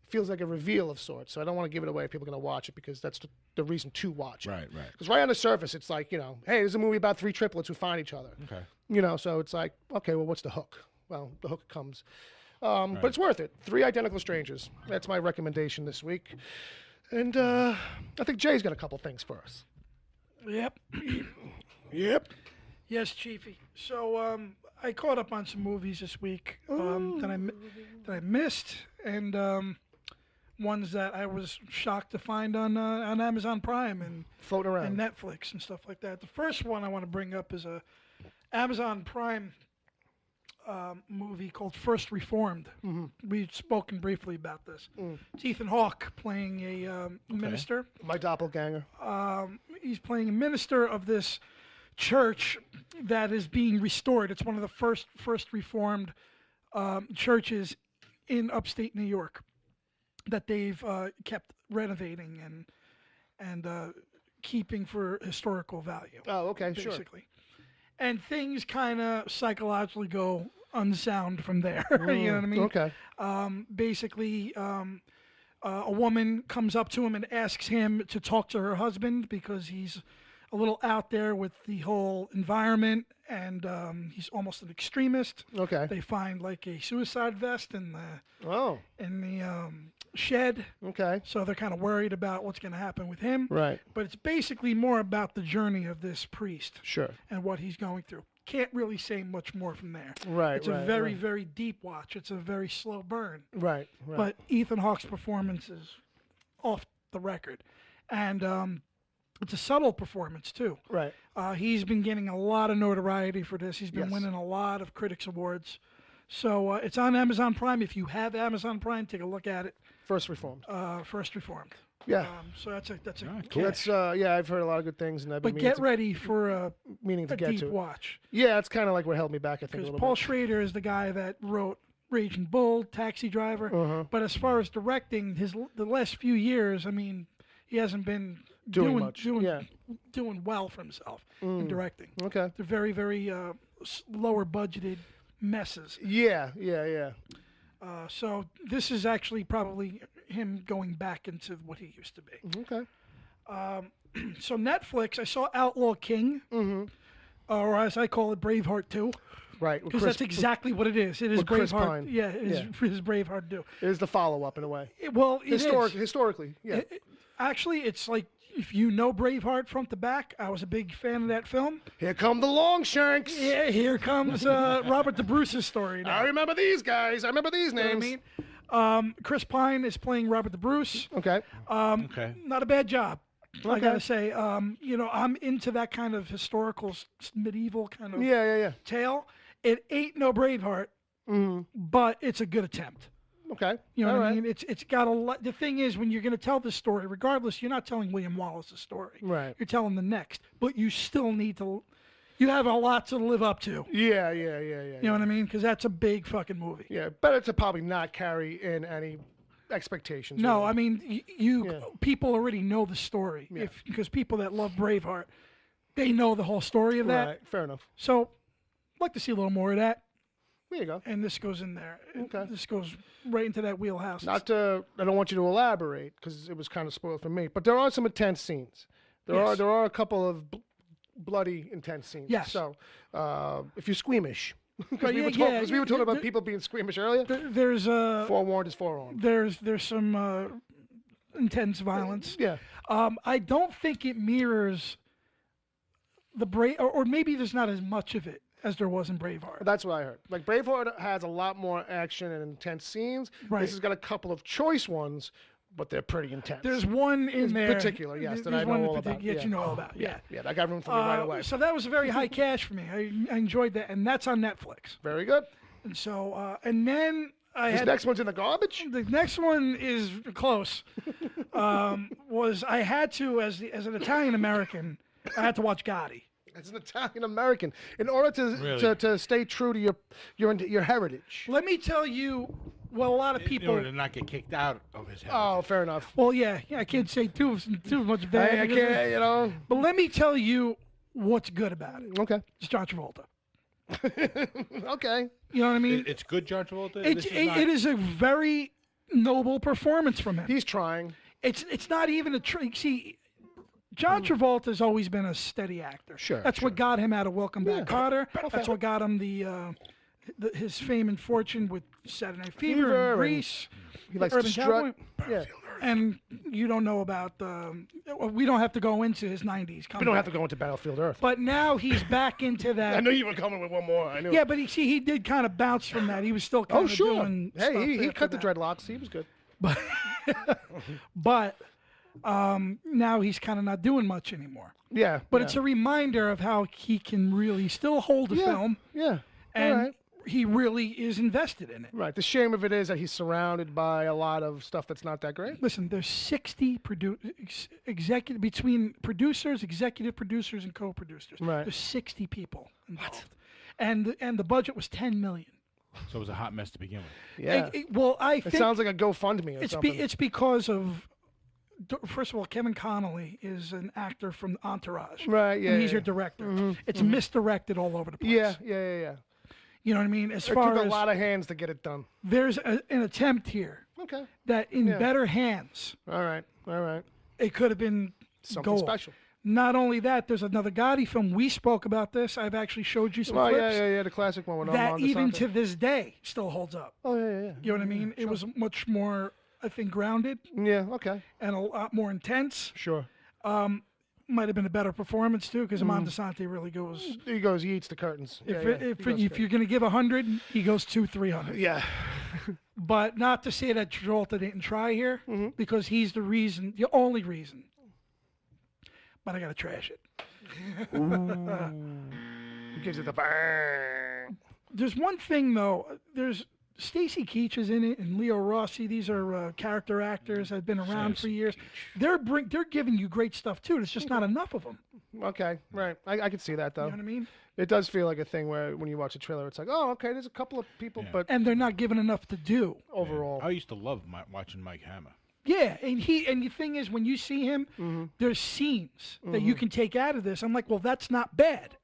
feels like a reveal of sorts. So I don't want to give it away if people are going to watch it because that's the reason to watch it. Right. Because right on the surface, it's like, hey, there's a movie about three triplets who find each other. Okay. So it's like, okay, well, what's the hook? Well, the hook comes. But it's worth it. Three Identical Strangers. That's my recommendation this week. And I think Jay's got a couple things for us. Yep. Yep. Yes, Chiefy. So I caught up on some movies this week that I missed, and ones that I was shocked to find on Amazon Prime and floating around and Netflix and stuff like that. The first one I want to bring up is a Amazon Prime movie called First Reformed. Mm-hmm. We've spoken briefly about this. It's Ethan Hawke playing a minister. My doppelganger. He's playing a minister of this church that is being restored. It's one of the first Reformed churches in upstate New York that they've kept renovating and keeping for historical value. Oh, okay, basically. Sure. And things kind of psychologically go unsound from there. You know what I mean? Okay. Basically, a woman comes up to him and asks him to talk to her husband because he's a little out there with the whole environment, and he's almost an extremist. Okay. They find like a suicide vest in the shed. Okay. So they're kind of worried about what's going to happen with him. Right. But it's basically more about the journey of this priest. Sure. And what he's going through. Can't really say much more from there. Right. It's a very, very deep watch. It's a very slow burn. Right. But Ethan Hawke's performance is off the record. And it's a subtle performance, too. Right. He's been getting a lot of notoriety for this. He's been winning a lot of critics' awards. So it's on Amazon Prime. If you have Amazon Prime, take a look at it. First Reformed. First Reformed. Yeah. So that's a cool. That's I've heard a lot of good things, and I've been get ready for a deep to watch. Yeah, it's kind of like what held me back. I think a little Paul bit. Schrader is the guy that wrote Raging Bull, Taxi Driver. But as far as directing, the last few years, I mean, he hasn't been doing well for himself in directing. Okay. They're very, very lower budgeted messes. Yeah. So this is actually probably him going back into what he used to be. Okay. So Netflix, I saw Outlaw King, or as I call it, Braveheart 2. Right. Because that's exactly what it is. It is with Chris Braveheart. Pine. Yeah, it is Braveheart 2. It is the follow-up in a way. Historically, yeah. Actually, it's like, if you know Braveheart front to back, I was a big fan of that film. Here come the Longshanks. Yeah, here comes Robert the Bruce's story now. I remember these guys. I remember these names. You know what I mean? Chris Pine is playing Robert the Bruce. Okay. Okay. Not a bad job. I gotta say, you know, I'm into that kind of historical, medieval kind of tale. It ain't no Braveheart, but it's a good attempt. Okay. You know what I mean? It's got a lot. The thing is, when you're going to tell this story, regardless, you're not telling William Wallace's story. Right. You're telling the next, but you still need to. You have a lot to live up to. Yeah. You know what I mean? Because that's a big fucking movie. Yeah, better to probably not carry in any expectations. No, really. I mean, people already know the story. Yeah. Because people that love Braveheart, they know the whole story of that. Right. Fair enough. So, I'd like to see a little more of that. There you go. And this goes in there. Okay. This goes right into that wheelhouse. I don't want you to elaborate because it was kind of spoiled for me. But there are some intense scenes. There are a couple of bloody, intense scenes. Yes. So if you're squeamish, because we were talking about people being squeamish earlier. There's forewarned is forearmed. There's some intense violence. Yeah. I don't think it mirrors the or maybe there's not as much of it as there was in Braveheart. That's what I heard. Like Braveheart has a lot more action and intense scenes. Right. This has got a couple of choice ones, but they're pretty intense. There's one in there particular, yes, that I there's know one all in about. that you know all about. Yeah. Yeah, that got room for me right away. So that was a very high cash for me. I enjoyed that, and that's on Netflix. Very good. And so, and then This next one's in the garbage? The next one is close. Was I had to, as an Italian American, I had to watch Gotti. As an Italian American, in order to stay true to your heritage. Let me tell you, well, a lot of people. In order to not get kicked out of his heritage. Oh, fair enough. Well, yeah, I can't say too much bad. I can't, you know. But let me tell you what's good about it. Okay. It's John Travolta. Okay. You know what I mean? It's good, John Travolta. It is a very noble performance from him. He's trying. It's not even a trick. See, John Travolta's always been a steady actor. Sure. That's what got him out of Welcome Back, Kotter. That's what got him his fame and fortune with Saturday Night Fever and Grease. He likes to strut. Yeah. And you don't know about we don't have to go into his 90s. We don't have to go into Battlefield Earth. But now he's back into that. I knew you were coming with one more. I knew. Yeah, but he did kind of bounce from that. He was still kind of doing stuff. Hey, he cut after the dreadlocks. He was good. But now he's kind of not doing much anymore. Yeah. But it's a reminder of how he can really still hold a film. Yeah. And he really is invested in it. Right. The shame of it is that he's surrounded by a lot of stuff that's not that great. Listen, there's 60 between producers, executive producers, and co-producers. Right. There's 60 people involved. And the budget was $10 million. So it was a hot mess to begin with. Yeah. I think it sounds like a GoFundMe or something. It's because of, first of all, Kevin Connolly is an actor from Entourage. Right, yeah. And he's your director. It's misdirected all over the place. Yeah. You know what I mean? It took a lot of hands to get it done. There's an attempt here. Okay. That in better hands. All right. It could have been something gold. special. Not only that, there's another Gotti film. We spoke about this. I've actually showed you some clips. Yeah, the classic one. That even to this day still holds up. Oh, yeah. You know what I mean? It was much more, I think, grounded. Yeah, okay. And a lot more intense. Sure. Might have been a better performance, too, because Amon DeSante really goes... He eats the curtains. If you're going to give 100, he goes 200-300. Yeah. But not to say that Travolta didn't try here, because he's the only reason. But I got to trash it. He gives it the bang. There's one thing, though. There's Stacy Keach is in it, and Leo Rossi. These are character actors that have been around for years. They're giving you great stuff, too. There's just not enough of them. Okay, right. I can see that, though. You know what I mean? It does feel like a thing where when you watch a trailer, it's like, oh, okay, there's a couple of people, but... And they're not given enough to do. Overall. I used to love watching Mike Hammer. Yeah, and the thing is, when you see him, there's scenes that you can take out of this. I'm like, well, that's not bad.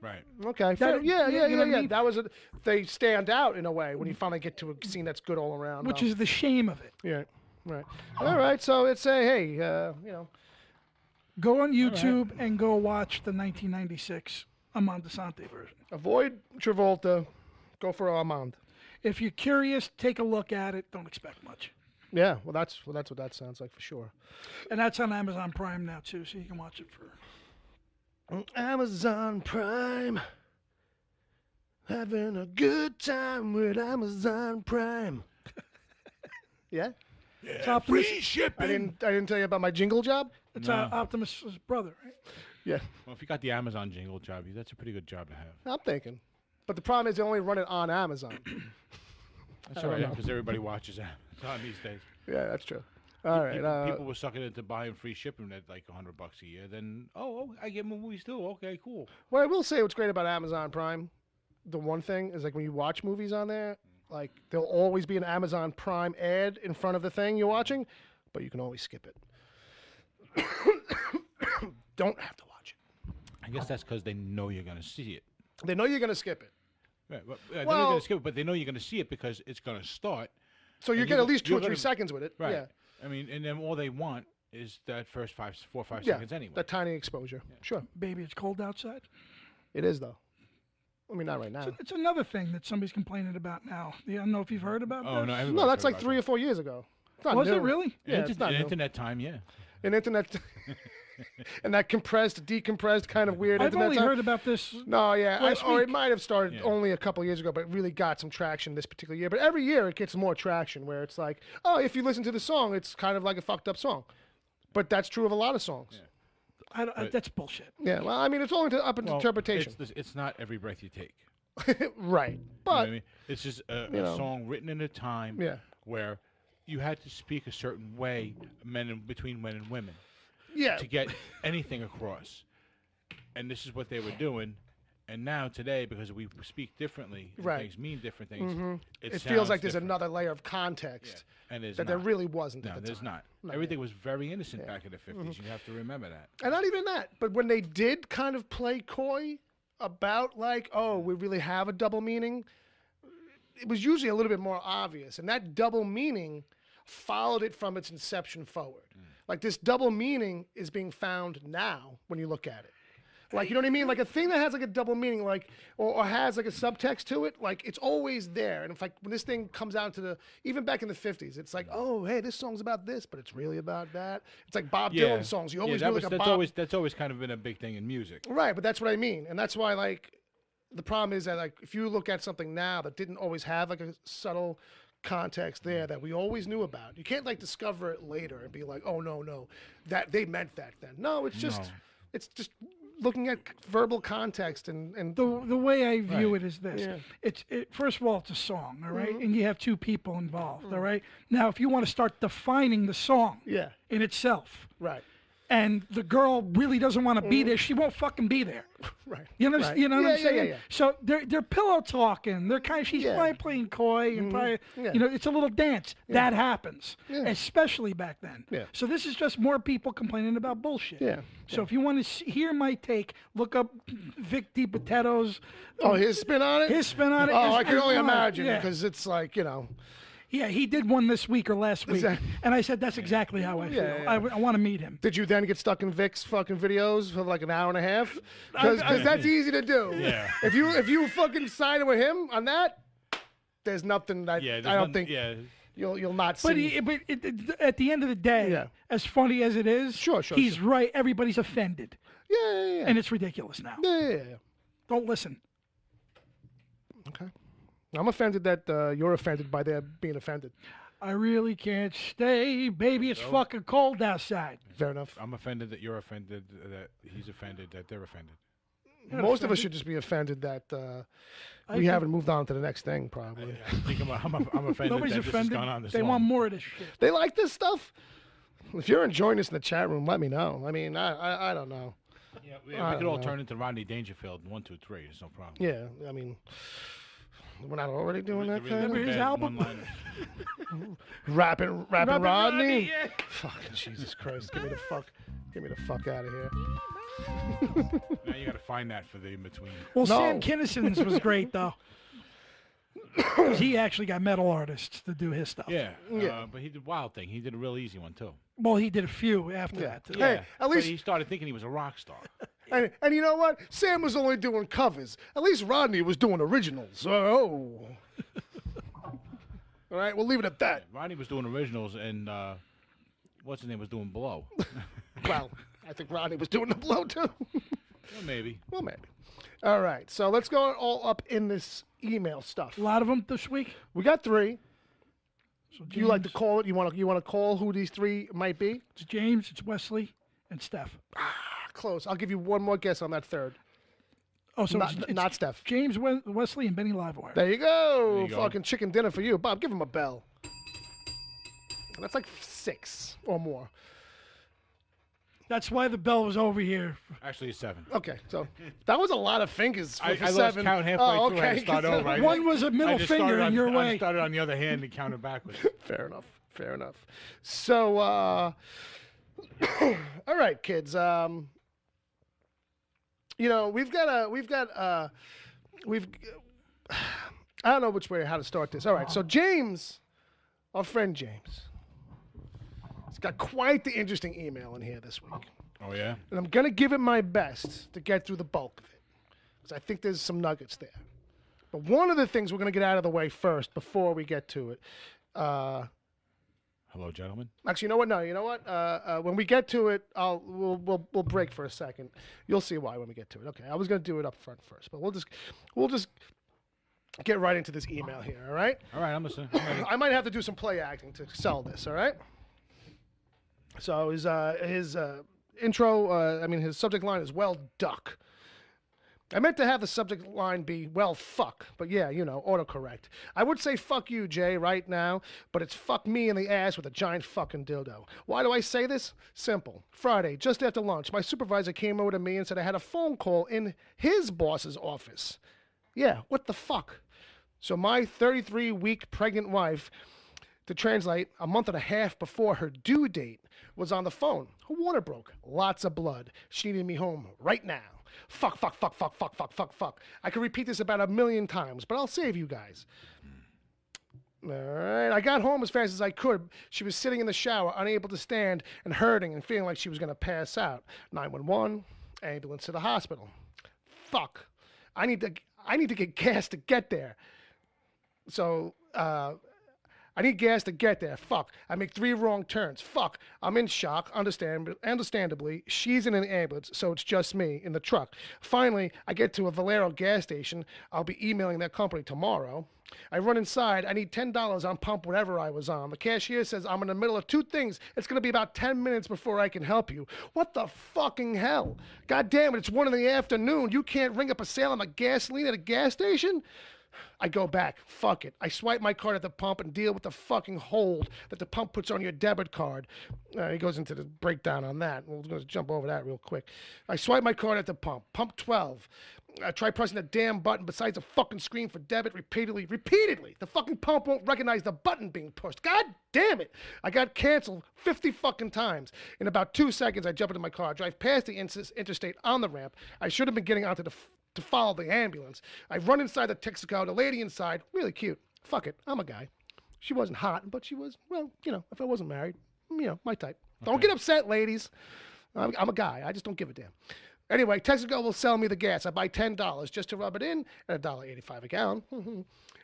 Right. Okay. Yeah. That was they stand out in a way when you finally get to a scene that's good all around. Which is the shame of it. Yeah. Right. All right. So it's a hey, Go on YouTube and go watch the 1996 Amanda Sante version. avoid Travolta, go for Armand. If you're curious, take a look at it. Don't expect much. Yeah. Well, that's what that sounds like for sure. And that's on Amazon Prime now too, so you can watch it for. Amazon Prime. Having a good time with Amazon Prime. Yeah. It's Optimus, I didn't tell you about my jingle job. it's No. Optimus' brother, right? Yeah. Well, if you got the Amazon jingle job, that's a pretty good job to have. I'm thinking. But the problem is they only run it on Amazon. That's all right, because everybody watches Amazon these days. Yeah, that's true. All right. People were sucking into buying free shipping at like $100 a year. Then, I get movies too. Okay, cool. What I will say, what's great about Amazon Prime, the one thing is like when you watch movies on there, like there'll always be an Amazon Prime ad in front of the thing you're watching, but you can always skip it. Don't have to watch it. I guess that's because they know you're going to see it. They know you're going to skip it. Right, but, they know Well- you're going to skip it, but they know you're going to see it because it's going to start. So you And get you're at least 2 or gonna- 3 seconds with it. Right. Yeah. I mean, and then all they want is that first 4 or 5 Yeah. seconds anyway. That tiny exposure. Sure. Baby, it's cold outside. It is, though. I mean, not right now. It's another thing that somebody's complaining about now. I don't know if you've heard about Oh, this. no, No, everybody's that's heard like about 3 or that. 4 years ago. It's not Was new. it really? Yeah, it's not new. Internet time, yeah. An internet, and that compressed, decompressed kind of weird I've internet only time. heard about this. No, yeah, last or it week. might have started Yeah. only a couple years ago, but it really got some traction this particular year. But every year it gets more traction, where it's like, oh, if you listen to the song, it's kind of like a fucked up song. But that's true of a lot of songs. That's bullshit. Yeah, well, I mean, it's all up into Well, interpretation, it's not every breath you take. right? You know But what I mean? It's just a know. song written in a time Yeah. where you had to speak a certain way, between men and women, yeah, to get anything across. And this is what they were doing. And now today, because we speak differently, and Right. things mean different things. It it feels sounds like there's different. another layer of context And there's that there not. really wasn't No, at the there's time. not. No, Everything was very innocent back in the 50s. You have to remember that. And not even that, but when they did kind of play coy about like, oh, we really have a double meaning, it was usually a little bit more obvious. And that double meaning followed it from its inception forward. Like this double meaning is being found now when you look at it. Like, you know what I mean? Like a thing that has like a double meaning, like, or has like a subtext to it, like it's always there. And if like when this thing comes out to even back in the 50s, it's like, oh, hey, this song's about this, but it's really about that. It's like Bob Dylan songs. You always do like a Bob. That's always kind of been a big thing in music. Right, but that's what I mean. And that's why, like, the problem is that, like, if you look at something now that didn't always have, like, a subtle context there that we always knew about, you can't, like, discover it later and be like, oh, no, that they meant that then. No, it's just, it's just looking at verbal context and The way I view Right. it is this. Yeah. First of all, it's a song, all right? And you have 2 people involved, all right? Now, if you want to start defining the song yeah, in itself, right, and the girl really doesn't want to be there, she won't fucking be there. right. You know, Right. you know what Yeah, I'm yeah, saying? yeah, yeah. So they're pillow talking. They're kind of, she's Yeah. probably playing coy and probably, Yeah. you know, it's a little dance. That happens, Yeah. especially back then. Yeah. So this is just more people complaining about bullshit. Yeah. So if you want to hear my take, look up Vic DiPotato's. Oh, his spin on it? His spin on it. Oh, is- I can is only fine. imagine Yeah. because it's like, you know, Yeah, he did one this week or last week, that- and I said that's exactly how I feel. Yeah. I want to meet him. did you then get stuck in Vic's fucking videos for like an hour and a half? Because that's easy to do. Yeah. If you fucking sided with him on that, there's nothing that Yeah, I don't think Yeah, you'll not But, see. at the end of the day, Yeah. as funny as it is, Sure, he's right. Everybody's offended, yeah. and it's ridiculous now. Yeah. Don't listen. Okay. I'm offended that you're offended by their being offended. I really can't stay, baby. It's fucking cold outside. Fair enough. I'm offended that you're offended, that he's offended, that they're offended. Most of us should just be offended that we think- haven't moved on to the next thing, probably. I think I'm offended Nobody's that this has offended. gone on this They long. want more of this shit. They like this stuff? If you're enjoying this in the chat room, let me know. I mean, I don't know. Yeah, we I could don't all know. turn into Rodney Dangerfield 1, 2, 3. It's no problem. Yeah, I mean, we're not already doing that The kind Remember of his bad album? one-liners. rapping Rodney. Yeah. Fucking Jesus Christ! Get me the fuck out of here. Now you got to find that for the in between. Well, No. Sam Kinnison's was great though. 'Cause he actually got metal artists to do his stuff. Yeah. Yeah. But he did Wild Thing. He did a real easy one too. Well, he did a few after that. Too. Hey, at least- but he started thinking he was a rock star. And you know what? Sam was only doing covers. At least Rodney was doing originals. Oh. All right, we'll leave it at that. Rodney was doing originals, and what's his name was doing Blow. Well, I think Rodney was doing the blow too. Well, maybe. Well, maybe. All right, so let's go all up in this email stuff. A lot of them this week. We got 3. So Do you like to call it? You want to call who these 3 might be? It's James, it's Wesley, and Steph. Close. I'll give you one more guess on that third. Oh, so Not, it's not Steph. James, Wesley, and Benny Livewire. There you go. There you go. Fucking chicken dinner for you. Bob, give him a bell. That's like 6 or more. That's why the bell was over here. Actually, it's 7. Okay, so that was a lot of fingers for, I 7. lost count halfway through. I had to start over. I One was a middle just finger started in on, your I way. started on the other hand and counted backwards. Fair enough. Fair enough. So, all right, kids. You know, I don't know which way, how to start this. All right, so James, our friend James, he's got quite the interesting email in here this week. Oh, yeah? And I'm going to give it my best to get through the bulk of it, because I think there's some nuggets there. But one of the things we're going to get out of the way first before we get to it, Hello, gentlemen. actually, you know what? No, you know what? When we get to it, we'll break for a second. You'll see why when we get to it. Okay, I was going to do it up front first, but we'll just get right into this email here. All right? All right, I'm listening. I'm ready. I might have to do some play acting to sell this. All right? So his intro, his subject line is "Well, duck." I meant to have the subject line be "Well, fuck," but yeah, you know, autocorrect. I would say "fuck you, Jay," right now, but it's "fuck me in the ass with a giant fucking dildo." Why do I say this? Simple. Friday, just after lunch, my supervisor came over to me and said I had a phone call in his boss's office. Yeah, what the fuck? So my 33-week pregnant wife, to translate, a month and a half before her due date, was on the phone. Her water broke. Lots of blood. She needed me home right now. Fuck, fuck, fuck, fuck, fuck, fuck, fuck, fuck. I could repeat this about 1,000,000 times, but I'll save you guys. All right. I got home as fast as I could. She was sitting in the shower, unable to stand and hurting and feeling like she was going to pass out. 911, ambulance to the hospital. Fuck. I need to get gas to get there. So, I need gas to get there. Fuck. I make 3 wrong turns. Fuck. I'm in shock. Understandably, she's in an ambulance, so it's just me in the truck. Finally, I get to a Valero gas station. I'll be emailing that company tomorrow. I run inside. I need $10 on pump whatever I was on. The cashier says I'm in the middle of 2 things. It's going to be about 10 minutes before I can help you. What the fucking hell? God damn it, it's 1 in the afternoon. You can't ring up a sale on gasoline at a gas station? I go back. Fuck it. I swipe my card at the pump and deal with the fucking hold that the pump puts on your debit card. He goes into the breakdown on that. We're going to jump over that real quick. I swipe my card at the pump. Pump 12. I try pressing the damn button besides the fucking screen for debit repeatedly. The fucking pump won't recognize the button being pushed. God damn it. I got canceled 50 fucking times. In about 2 seconds, I jump into my car, drive past the interstate on the ramp. I should have been getting onto to follow the ambulance. I run inside the Texaco, the lady inside, really cute. Fuck it, I'm a guy. She wasn't hot, but she was, well, you know, if I wasn't married, you know, my type. Okay. Don't get upset, ladies. I'm a guy. I just don't give a damn. Anyway, Texaco will sell me the gas. I buy $10 just to rub it in at $1.85 a gallon.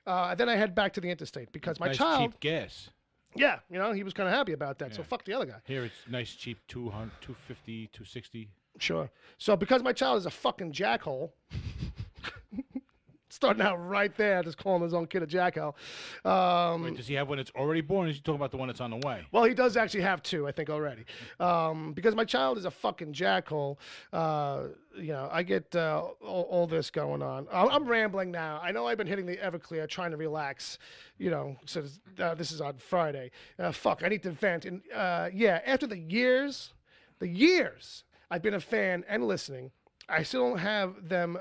Then I head back to the interstate because my nice child... cheap gas. Yeah, you know, he was kind of happy about that, so Yeah. fuck the other guy. Here it's nice, cheap, 200, 250, 260. Sure. So because my child is a fucking jackhole, starting out right there, just calling his own kid a jackhole. Wait, does he have one that's already born, or is he talking about the one that's on the way? Well, he does actually have 2, I think, already. Because my child is a fucking jackhole, you know, I get all this going on. I'm rambling now. I know I've been hitting the Everclear, trying to relax, you know, so this is on Friday. Fuck, I need to vent. And yeah, after the years I've been a fan and listening, I still don't have them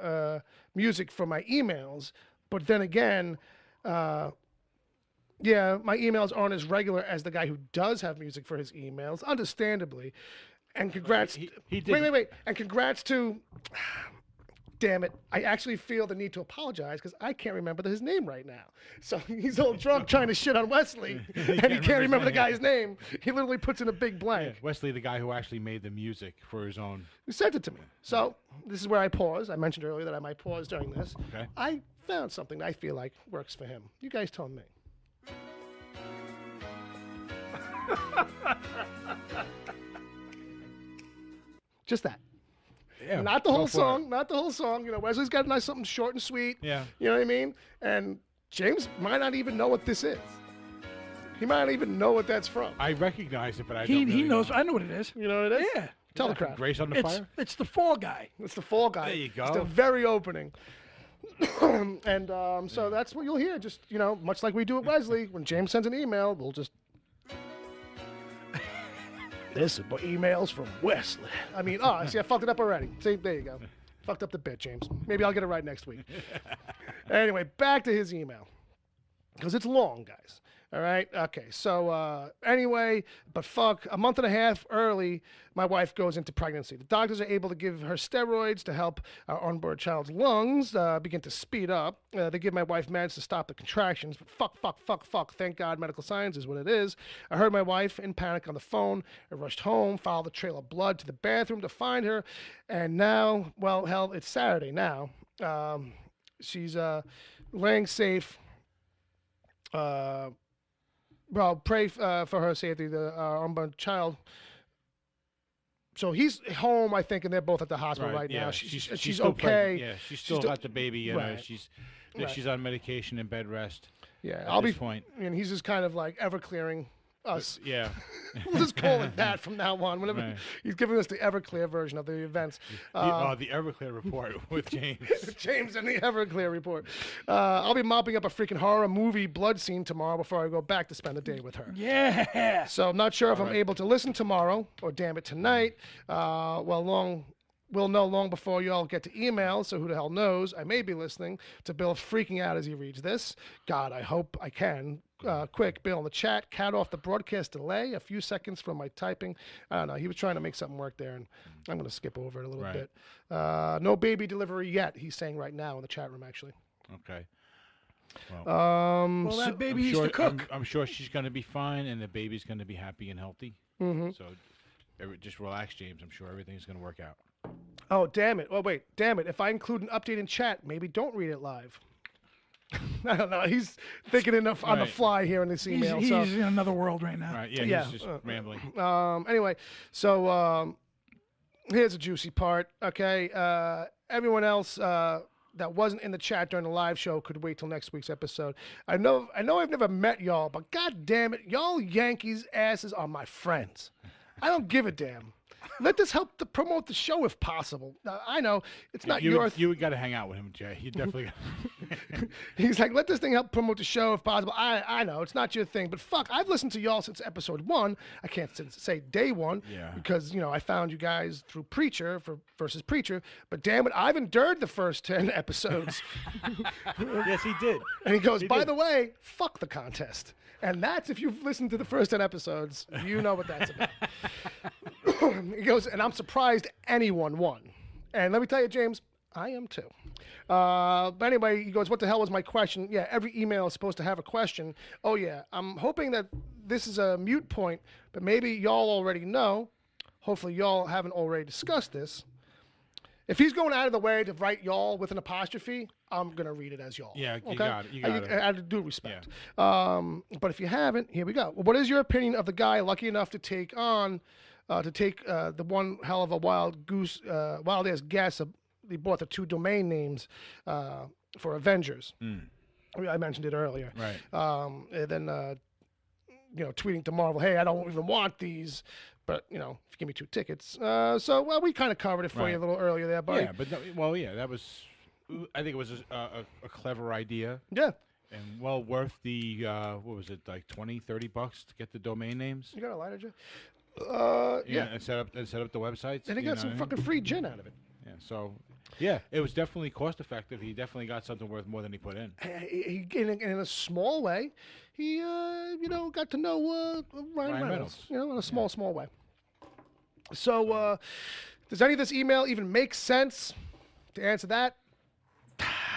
music for my emails, but then again, yeah, my emails aren't as regular as the guy who does have music for his emails, understandably. And congrats. He did. Wait. And congrats to damn it, I actually feel the need to apologize because I can't remember his name right now. So he's all drunk trying to shit on Wesley, and he can't remember the guy's name. He literally puts in a big blank. Yeah, Wesley, the guy who actually made the music for his own. He sent it to me. So this is where I pause. I mentioned earlier that I might pause during this. Okay. I found something that I feel like works for him. You guys tell me. Just that. Yeah, Not the go whole for song. it. Not the whole song. You know, Wesley's got a nice something short and sweet. Yeah. You know what I mean? And James might not even know what this is. He might not even know what that's from. I recognize it, but I He don't really knows. know. I know what it is. You know what it is? Yeah. Tell the crowd. Grace on the Fire? It's the Fall Guy. It's the Fall Guy. There you go. It's the very opening. And so that's what you'll hear. Just, you know, much like we do at Wesley, when James sends an email, we'll just... This is emails from Wesley. I mean, see, I fucked it up already. See, there you go. Fucked up the bit, James. Maybe I'll get it right next week. Anyway, back to his email. Because it's long, guys. All right? Okay, so anyway, but fuck, a month and a half early, my wife goes into pregnancy. The doctors are able to give her steroids to help our unborn child's lungs begin to speed up. They give my wife meds to stop the contractions. But fuck. Thank God medical science is what it is. I heard my wife in panic on the phone. I rushed home, followed the trail of blood to the bathroom to find her. And now, well, hell, it's Saturday now. She's laying safe. Well, pray for her safety, the unborn child. So he's home, I think, and they're both at the hospital right yeah. now. She's She's still okay. pregnant. Yeah, she's still still- got the baby. You know, Right. she's on medication and bed rest. Yeah, At I'll this be. point. And he's just kind of like ever clearing us. Yeah. We'll just call it that from now on. Whenever Right. he's giving us the Everclear version of the events. The Everclear report with James. James and the Everclear report. I'll be mopping up a freaking horror movie blood scene tomorrow before I go back to spend the day with her. Yeah. So I'm not sure if I'm able to listen tomorrow or damn it tonight. We'll know long before you all get to email, so who the hell knows? I may be listening to Bill freaking out as he reads this. God, I hope I can. Quick, Bill in the chat, cat off the broadcast delay, a few seconds from my typing. I don't know, he was trying to make something work there, and I'm going to skip over it a little Right. bit. No baby delivery yet, he's saying right now in the chat room, actually. Okay. Well, that baby used to cook. I'm sure she's going to be fine, and the baby's going to be happy and healthy. Mm-hmm. So just relax, James. I'm sure everything's going to work out. Oh, damn it. Oh, wait. Damn it. If I include an update in chat, maybe don't read it live. I don't know. He's thinking enough on the Right. fly here in this email. He's so. in another world right now. Right? Yeah, Yeah, he's just rambling. Anyway, so here's a juicy part. Okay, everyone else that wasn't in the chat during the live show could wait till next week's episode. I know I've never met y'all, but god damn it, y'all Yankees asses are my friends. I don't give a damn. Let this help to promote the show if possible. I know it's not your. You got to hang out with him, Jay. You definitely. He's like, let this thing help promote the show if possible. I know it's not your thing, but fuck, I've listened to y'all since episode 1. I can't say day 1 because I found you guys through Preacher versus Preacher. But damn it, I've endured the first 10 episodes. Yes, he did. And he goes, by the way, fuck the contest. And that's if you've listened to the first 10 episodes, you know what that's about. He goes, and I'm surprised anyone won. And let me tell you, James, I am too. But anyway, he goes, what the hell was my question? Yeah, every email is supposed to have a question. Oh, yeah. I'm hoping that this is a mute point, but maybe y'all already know. Hopefully y'all haven't already discussed this. If he's going out of the way to write y'all with an apostrophe, I'm going to read it as y'all. Yeah, you okay? got it. You got it. I have to do respect. But if you haven't, here we go. What is your opinion of the guy lucky enough to take the one hell of a wild ass guess? He bought the 2 domain names for Avengers. I mentioned it earlier. Right. And then, tweeting to Marvel, hey, I don't even want these. But, if you give me 2 tickets. So we kind of covered it for you a little earlier there, buddy. Yeah, but that was, I think it was a clever idea. Yeah. And well worth the, what was it, like $20, $30 to get the domain names? You got a lighter, Joe? Yeah. And set up the websites. And he got some fucking free gin out of it. Yeah, so, yeah, it was definitely cost effective. He definitely got something worth more than he put in. He in a small way, he, got to know Ryan Reynolds. In a small way. So, does any of this email even make sense? To answer that,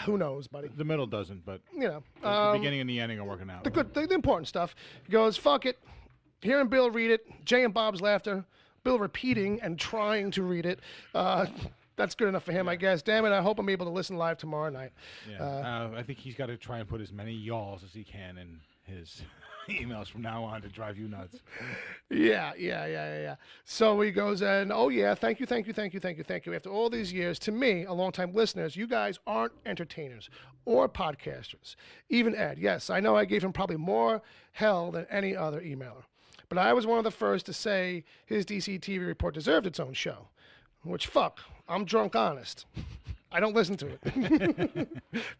who knows, buddy? The middle doesn't, but You know, the beginning and the ending are working out. the important stuff. He goes, fuck it. Hearing Bill read it, Jay and Bob's laughter, Bill repeating and trying to read it. That's good enough for him, I guess. Damn it, I hope I'm able to listen live tomorrow night. Yeah, I think he's got to try and put as many y'alls as he can in his emails from now on to drive you nuts. Yeah. So he goes, and oh yeah, thank you. After all these years, to me, a longtime listeners, you guys aren't entertainers or podcasters. Even Ed, yes, I know I gave him probably more hell than any other emailer. But I was one of the first to say his DC TV report deserved its own show. Which, fuck, I'm drunk honest. I don't listen to it.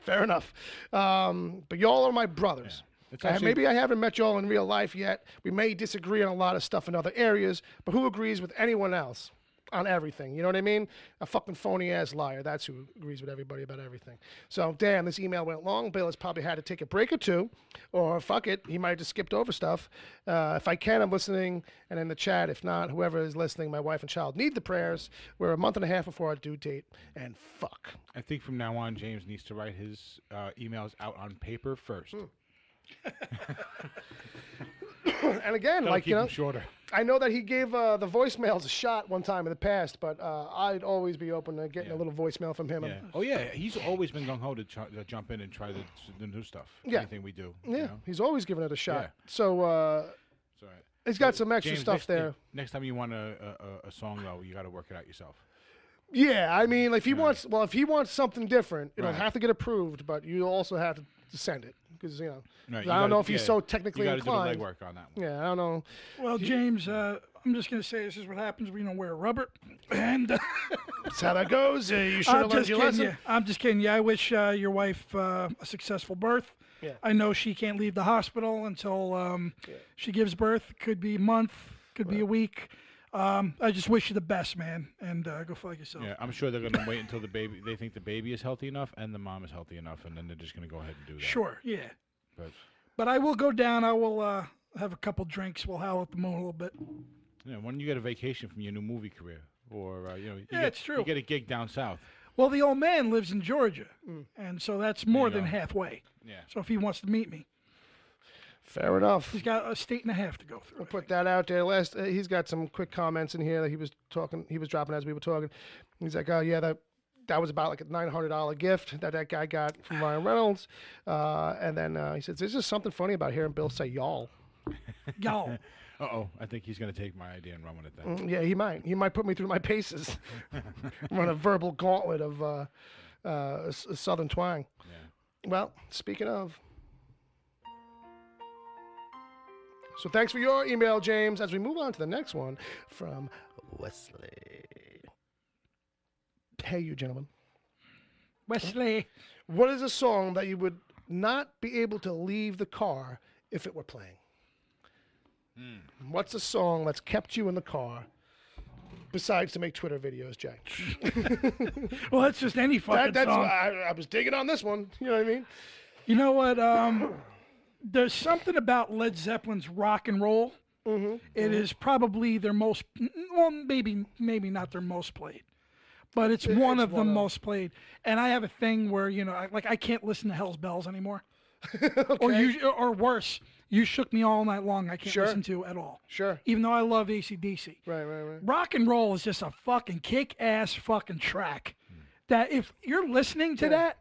Fair enough. But y'all are my brothers. Yeah. Maybe I haven't met y'all in real life yet. We may disagree on a lot of stuff in other areas, but who agrees with anyone else on everything? You know what I mean? A fucking phony-ass liar. That's who agrees with everybody about everything. So, damn, this email went long. Bill has probably had to take a break or two, or fuck it, he might have just skipped over stuff. If I can, I'm listening, and in the chat, if not, whoever is listening, my wife and child need the prayers. We're a month and a half before our due date, and fuck. I think from now on, James needs to write his emails out on paper first. And again, like, you know, shorter. I know that he gave the voicemails a shot one time in the past, but I'd always be open to getting a little voicemail from him. Yeah. Oh, yeah. He's always been gung-ho to jump in and try the new stuff. Yeah. Anything we do. Yeah, You know? he's always given it a shot. Yeah. So It's all right. he's got some extra James, stuff there. Next time you want a song, though, you got to work it out yourself. Yeah, I mean, if he wants something different, it'll Right. have to get approved, but you also have to send it because, you know, Right, I don't know if he's so technically you inclined. You got to do the legwork on that one. Yeah, I don't know. Well, James, I'm just going to say this is what happens when you don't wear rubber. And That's how that goes. You should have I'm learned just your kidding lesson. you. I'm just kidding you. I wish your wife a successful birth. Yeah. I know she can't leave the hospital until she gives birth. Could be a month, could be a week. I just wish you the best, man, and go fuck yourself. Yeah, I'm sure they're going to wait until they think the baby is healthy enough and the mom is healthy enough, and then they're just going to go ahead and do that. Sure, yeah. But I will go down. I will have a couple drinks. We'll howl at the moon a little bit. yeah, when you get a vacation from your new movie career, or it's true. You get a gig down south. Well, the old man lives in Georgia, and so that's more you than go. halfway. Yeah. So if he wants to meet me, Fair enough. he's got a state and a half to go through. We'll put that out there. He's got some quick comments in here that he was dropping as we were talking. He's like, oh yeah, that was about like a $900 gift that guy got from Ryan Reynolds. And then he says, there's just something funny about hearing Bill say y'all. Y'all. Uh-oh, I think he's going to take my idea and run with it then. Yeah, he might. He might put me through my paces. Run a verbal gauntlet of Southern twang. Yeah. Well, speaking of. So thanks for your email, James. As we move on to the next one from Wesley. Hey, you gentlemen. Wesley. What is a song that you would not be able to leave the car if it were playing? What's a song that's kept you in the car besides to make Twitter videos, Jay? Well, that's just any fucking That's song. I was digging on this one. You know what I mean? You know what? There's something about Led Zeppelin's rock and roll. Mm-hmm. It is probably their most, well, maybe not their most played, but it's one of the most played. And I have a thing where, you know, I can't listen to Hell's Bells anymore. Okay. Or worse, You Shook Me All Night Long I can't Sure. listen to at all. Sure. Even though I love AC/DC. Right. Rock and roll is just a fucking kick-ass fucking track. That if you're listening to that,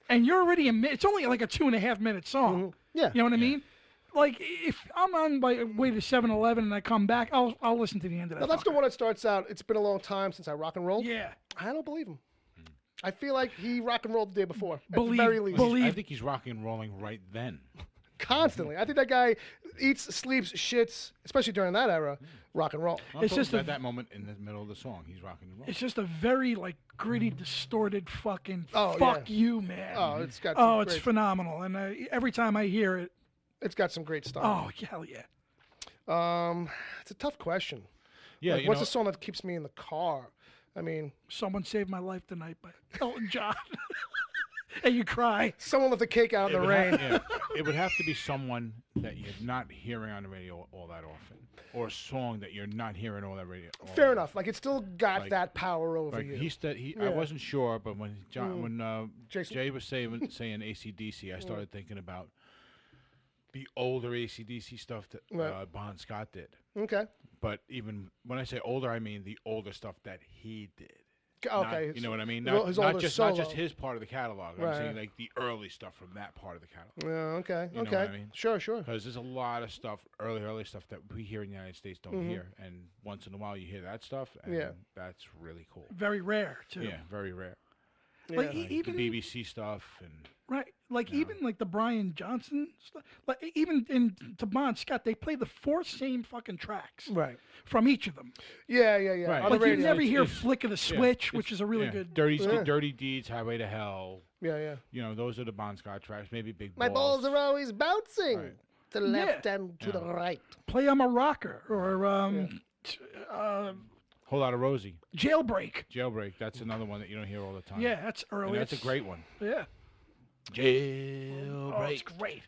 and you're already it's only like a 2.5 minute song. Mm-hmm. Yeah. You know what I mean? Like, if I'm on my way to 7-Eleven and I come back, I'll listen to the end of that. Now, that's the one that starts out, it's been a long time since I rock and rolled. Yeah. I don't believe him. I feel like he rock and rolled the day before. At the Believe- very least. believe- I think he's rocking and rolling right then. Constantly. I think that guy eats, sleeps, shits, especially during that era, rock and roll. I'm It's talking just a- about that moment in the middle of the song. He's rocking and rolling. It's just a very, like, gritty, distorted fucking Oh, fuck yeah. you, man. Oh, it's got Oh, some it's great, phenomenal. And every time I hear it, it's got some great stuff. oh, hell yeah. It's a tough question. Yeah, Like, what's a song that keeps me in the car? I mean, Someone Saved My Life Tonight by Elton John. And you cry. Someone left the cake out in the rain. It would have to be someone that you're not hearing on the radio all that often, or a song that you're not hearing all that radio. Fair enough. Like, it still got that power over Like you. I wasn't sure, but when Jason? Jay was saying AC/DC, I started thinking about the older AC/DC stuff that Bon Scott did. Okay. But even when I say older, I mean the older stuff that he did. Okay. You know what I mean? Not Not just his part of the catalog. Right. I'm saying like the early stuff from that part of the catalog. Yeah, okay. You know okay. what I mean? Sure. Because there's a lot of stuff, early stuff that we here in the United States don't hear, and once in a while you hear that stuff, and that's really cool. Very rare, too. Yeah, very rare. Like, Yeah. Like even the BBC stuff and. Right, like even like the Brian Johnson stuff, like even in to Bon Scott, they play the 4 same fucking tracks Right. from each of them. Yeah. Right. On the Like you radio. never hear it's- "Flick of the Switch," which is a really good. Dirty Deeds, Highway to Hell. Yeah. You know, those are the Bon Scott tracks. Maybe Big My balls are always bouncing Right. to the left and to the right. Play "I'm a Rocker" or Whole Lot of Rosie. "Jailbreak." Jailbreak. That's another one that you don't hear all the time. Yeah, that's early. And that's a great one. Yeah. Jailbreak. Oh, it's great.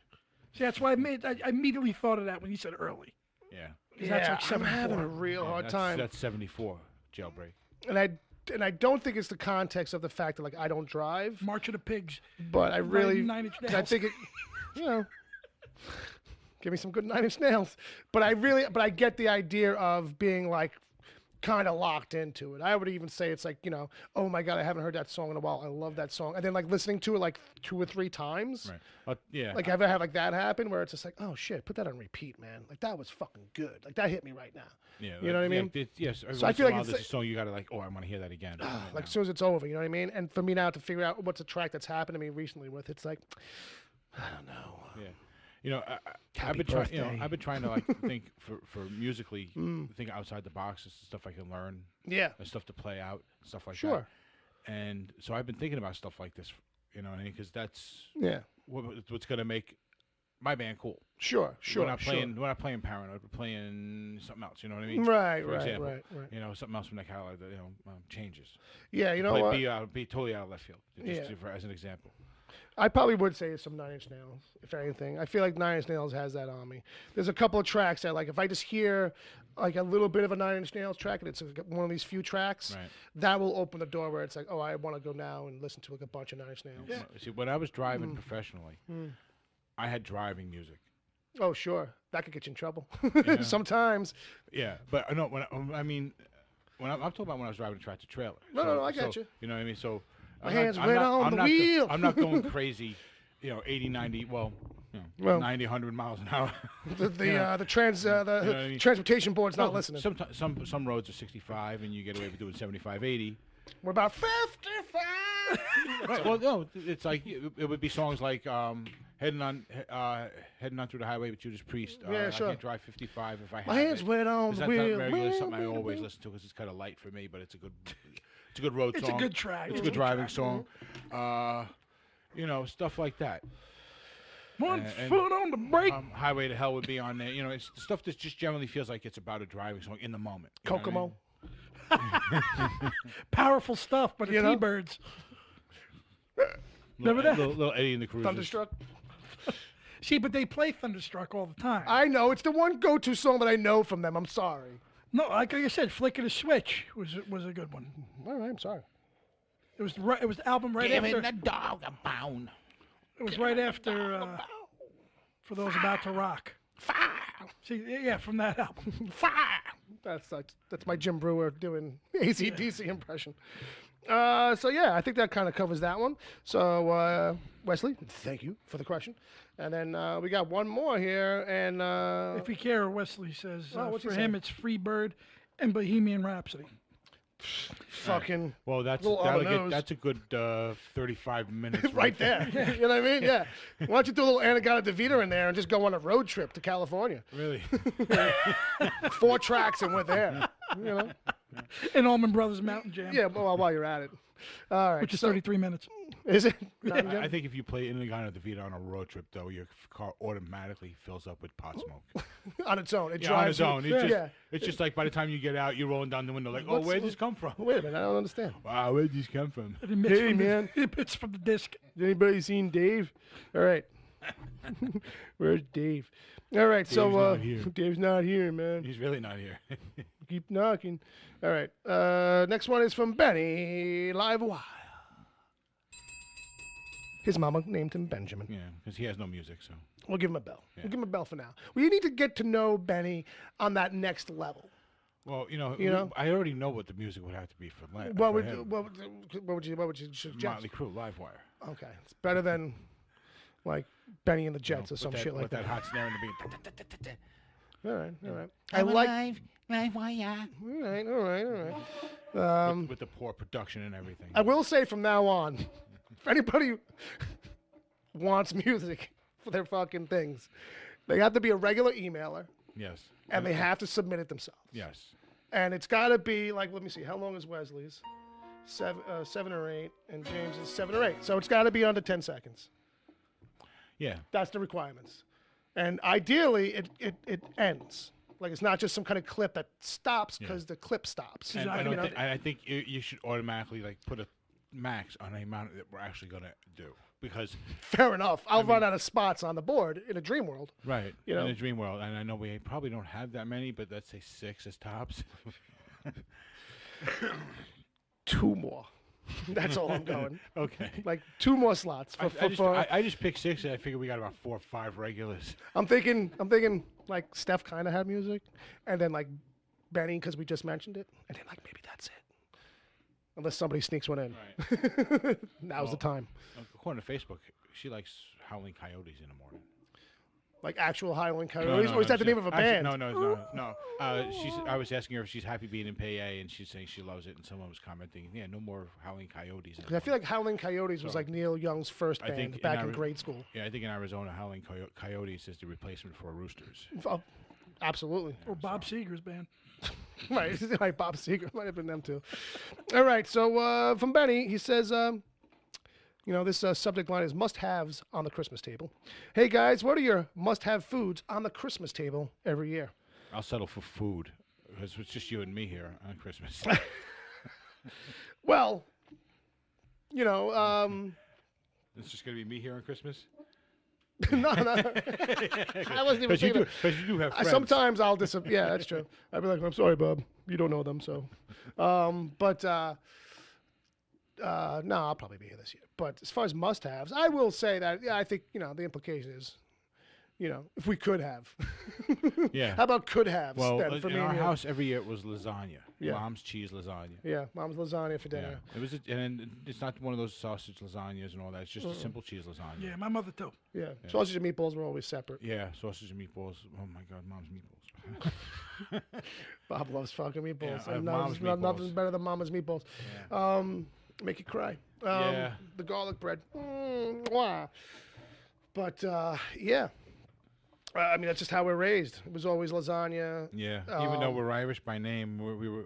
See, that's why I immediately thought of that when you said early. Yeah. 'Cause that's like I'm having 74. a real hard that's, time. That's 74. Jailbreak. And I don't think it's the context of the fact that like I don't drive, March of the Pigs. but I really, 9 Inch 'cause I Nails. think it, you know, give me some good 9 Inch Nails. But I get the idea of being like kind of locked into it. I would even say it's like, you know, oh my God, I haven't heard that song in a while. I love that song. And then like listening to it like 2 or 3 times. Right. Yeah. Like, ever have like that happen where it's just like, oh shit, put that on repeat, man. Like, that was fucking good. Like, that hit me right now. Yeah. You know what I mean? Yes. So I feel like there's it's a song you gotta like. Oh, I want to hear that again. like as soon as it's over, you know what I mean? And for me now to figure out what's a track that's happened to me recently with, it's like, I don't know. Yeah. You know, I've Happy been trying. You know, birthday. I've been trying to like think for musically, think outside the box. It's stuff I can learn. Yeah. And stuff to play out, stuff like Sure. that. And so I've been thinking about stuff like this. You know what I mean? Because that's Yeah. what's gonna make my band cool. Sure. We're not playing Paranoid. We're playing something else. You know what I mean? Right, For right, example, right. You know, something else from that catalog that changes. Yeah, you know Play what? be totally out of left field. Just Yeah. as an example. I probably would say some 9 Inch Nails, if anything. I feel like 9 Inch Nails has that on me. There's a couple of tracks that, like, if I just hear like a little bit of a 9 Inch Nails track and it's like one of these few tracks, Right. that will open the door where it's like, oh, I want to go now and listen to like a bunch of 9 Inch Nails. Yeah. See, when I was driving professionally, I had driving music. Oh, sure. That could get you in trouble. Yeah. Sometimes. Yeah, but no, I'm talking about when I was driving a tractor trailer. No, I got you. You know what I mean? So My hands went on the wheel. I'm not going crazy, 80, 90, 90, 100 miles an hour. The what I mean? transportation board's not listening. Sometimes some roads are 65 and you get away with doing 75, 80. We're about 55. Right. Well, no, it's like it would be songs like heading on through the highway with Judas Priest. Yeah, sure. I can't drive 55 if I have My hands it. went on 'Cause the that's wheel. not regularly something I always listen to because it's kind of light for me, but it's a good road It's song. a good track. It's a good driving song. Stuff like that. One and, foot on the brake. Highway to Hell would be on there. You know, it's stuff that just generally feels like it's about a driving song in the moment. You know what I Kokomo. mean? Powerful stuff, but You the know? T-Birds. Remember that? Little Eddie and the Cruisers. Thunderstruck. See, but they play Thunderstruck all the time. I know. It's the one go-to song that I know from them. I'm sorry. No, like I said, "Flick of the Switch" was a good one. All right, I'm sorry. It was the album right after. the dog a bone. It was right after. For those about to rock. See, yeah, from that album. That's my Jim Brewer doing AC/DC impression. So yeah, I think that kind of covers that one. So Wesley, thank you for the question. And then we got one more here, and If you care, Wesley says what's he for saying? him it's Free Bird and Bohemian Rhapsody. fucking Well, Little on the nose. that's a good 35 minutes. right there. You know what I mean? Yeah. Why don't you throw a little Anagata DeVita in there and just go on a road trip to California? Really? 4 tracks and we're there. You know? And Allman Brothers Mountain Jam. Yeah. Well, while you're at it. All right. Which is so- 33 minutes. Is it? Mountain Dew? I think if you play Inagano the Vita on a road trip, though, your car automatically fills up with pot smoke. On its own. It Yeah, on its drives own. It's just like by the time you get out, you're rolling down the window like, oh, where'd this come from? Wait a minute, I don't understand. Wow, where'd this come from? Hey, man. It's from the disc. Has anybody seen Dave? All right. Where's Dave? All right, so not here. Dave's not here, man. He's really not here. Keep knocking. All right. Next one is from Benny Live Wire. His mama named him Benjamin. Yeah, because he has no music, so. We'll give him a bell. Yeah. We'll give him a bell for now. We need to get to know Benny on that next level. Well, I already know what the music would have to be for him. What would you suggest? Motley Crue, Live Wire. Okay, it's better than like Benny and the Jets or some shit like with that hot snare in the beat. All right. I'm alive, Live Wire. All right. With the poor production and everything. I will say from now on, if anybody wants music for their fucking things, they have to be a regular emailer. Yes. And they have to submit it themselves. Yes. And it's got to be like, let me see, how long is Wesley's? 7 or 8, and James is 7 or 8. So it's got to be under 10 seconds. Yeah. That's the requirements. And ideally, it ends. Like it's not just some kind of clip that stops because the clip stops. And I think you should automatically like put a max on the amount that we're actually going to do. Because fair enough, I'll run out of spots on the board in a dream world. Right, you know? In a dream world, and I know we probably don't have that many, but let's say 6 as tops. 2 more. That's all I'm going. Okay, like 2 more slots. I just picked 6, and I figured we got about 4 or 5 regulars. I'm thinking like Steph kind of had music, and then like Benny because we just mentioned it, and then like maybe that's it. Unless somebody sneaks one in. Right. Now's the time. According to Facebook, she likes howling coyotes in the morning. Like actual howling coyotes? Or is that the name of a band? No. I was asking her if she's happy being in PA, and she's saying she loves it, and someone was commenting, yeah, no more howling coyotes. Because I feel like Howling Coyotes was like Neil Young's first band back in grade school. Yeah, I think in Arizona, howling coyotes is the replacement for roosters. Oh, absolutely. Or Bob Seger's band. Right, like Bob Seger might have been them too. All right, so from Benny, he says, this subject line is must-haves on the Christmas table. Hey guys, what are your must-have foods on the Christmas table every year? I'll settle for food because it's just you and me here on Christmas. Well, it's just gonna be me here on Christmas. No. I wasn't even thinking. Because you do have friends. Sometimes I'll yeah, that's true. I'd be like, I'm sorry, Bob. You don't know them, so. No, I'll probably be here this year. But as far as must-haves, I will say that, I think, the implication is, if we could have. Yeah. How about could-haves then for me in our and you? house every year it was lasagna. Yeah. Mom's cheese lasagna. Yeah, Mom's lasagna for dinner. Yeah. It was, and it's not one of those sausage lasagnas and all that. It's just a simple cheese lasagna. Yeah, my mother too. Yeah. Sausage and meatballs were always separate. Yeah, sausage and meatballs. Oh my God, Mom's meatballs. Bob loves fucking meatballs. Yeah, Mom's meatballs. Nothing's better than Mama's meatballs. Yeah. Make you cry. Yeah. The garlic bread. Mwah. But yeah. I mean, that's just how we're raised. It was always lasagna. Yeah. Even though we're Irish by name,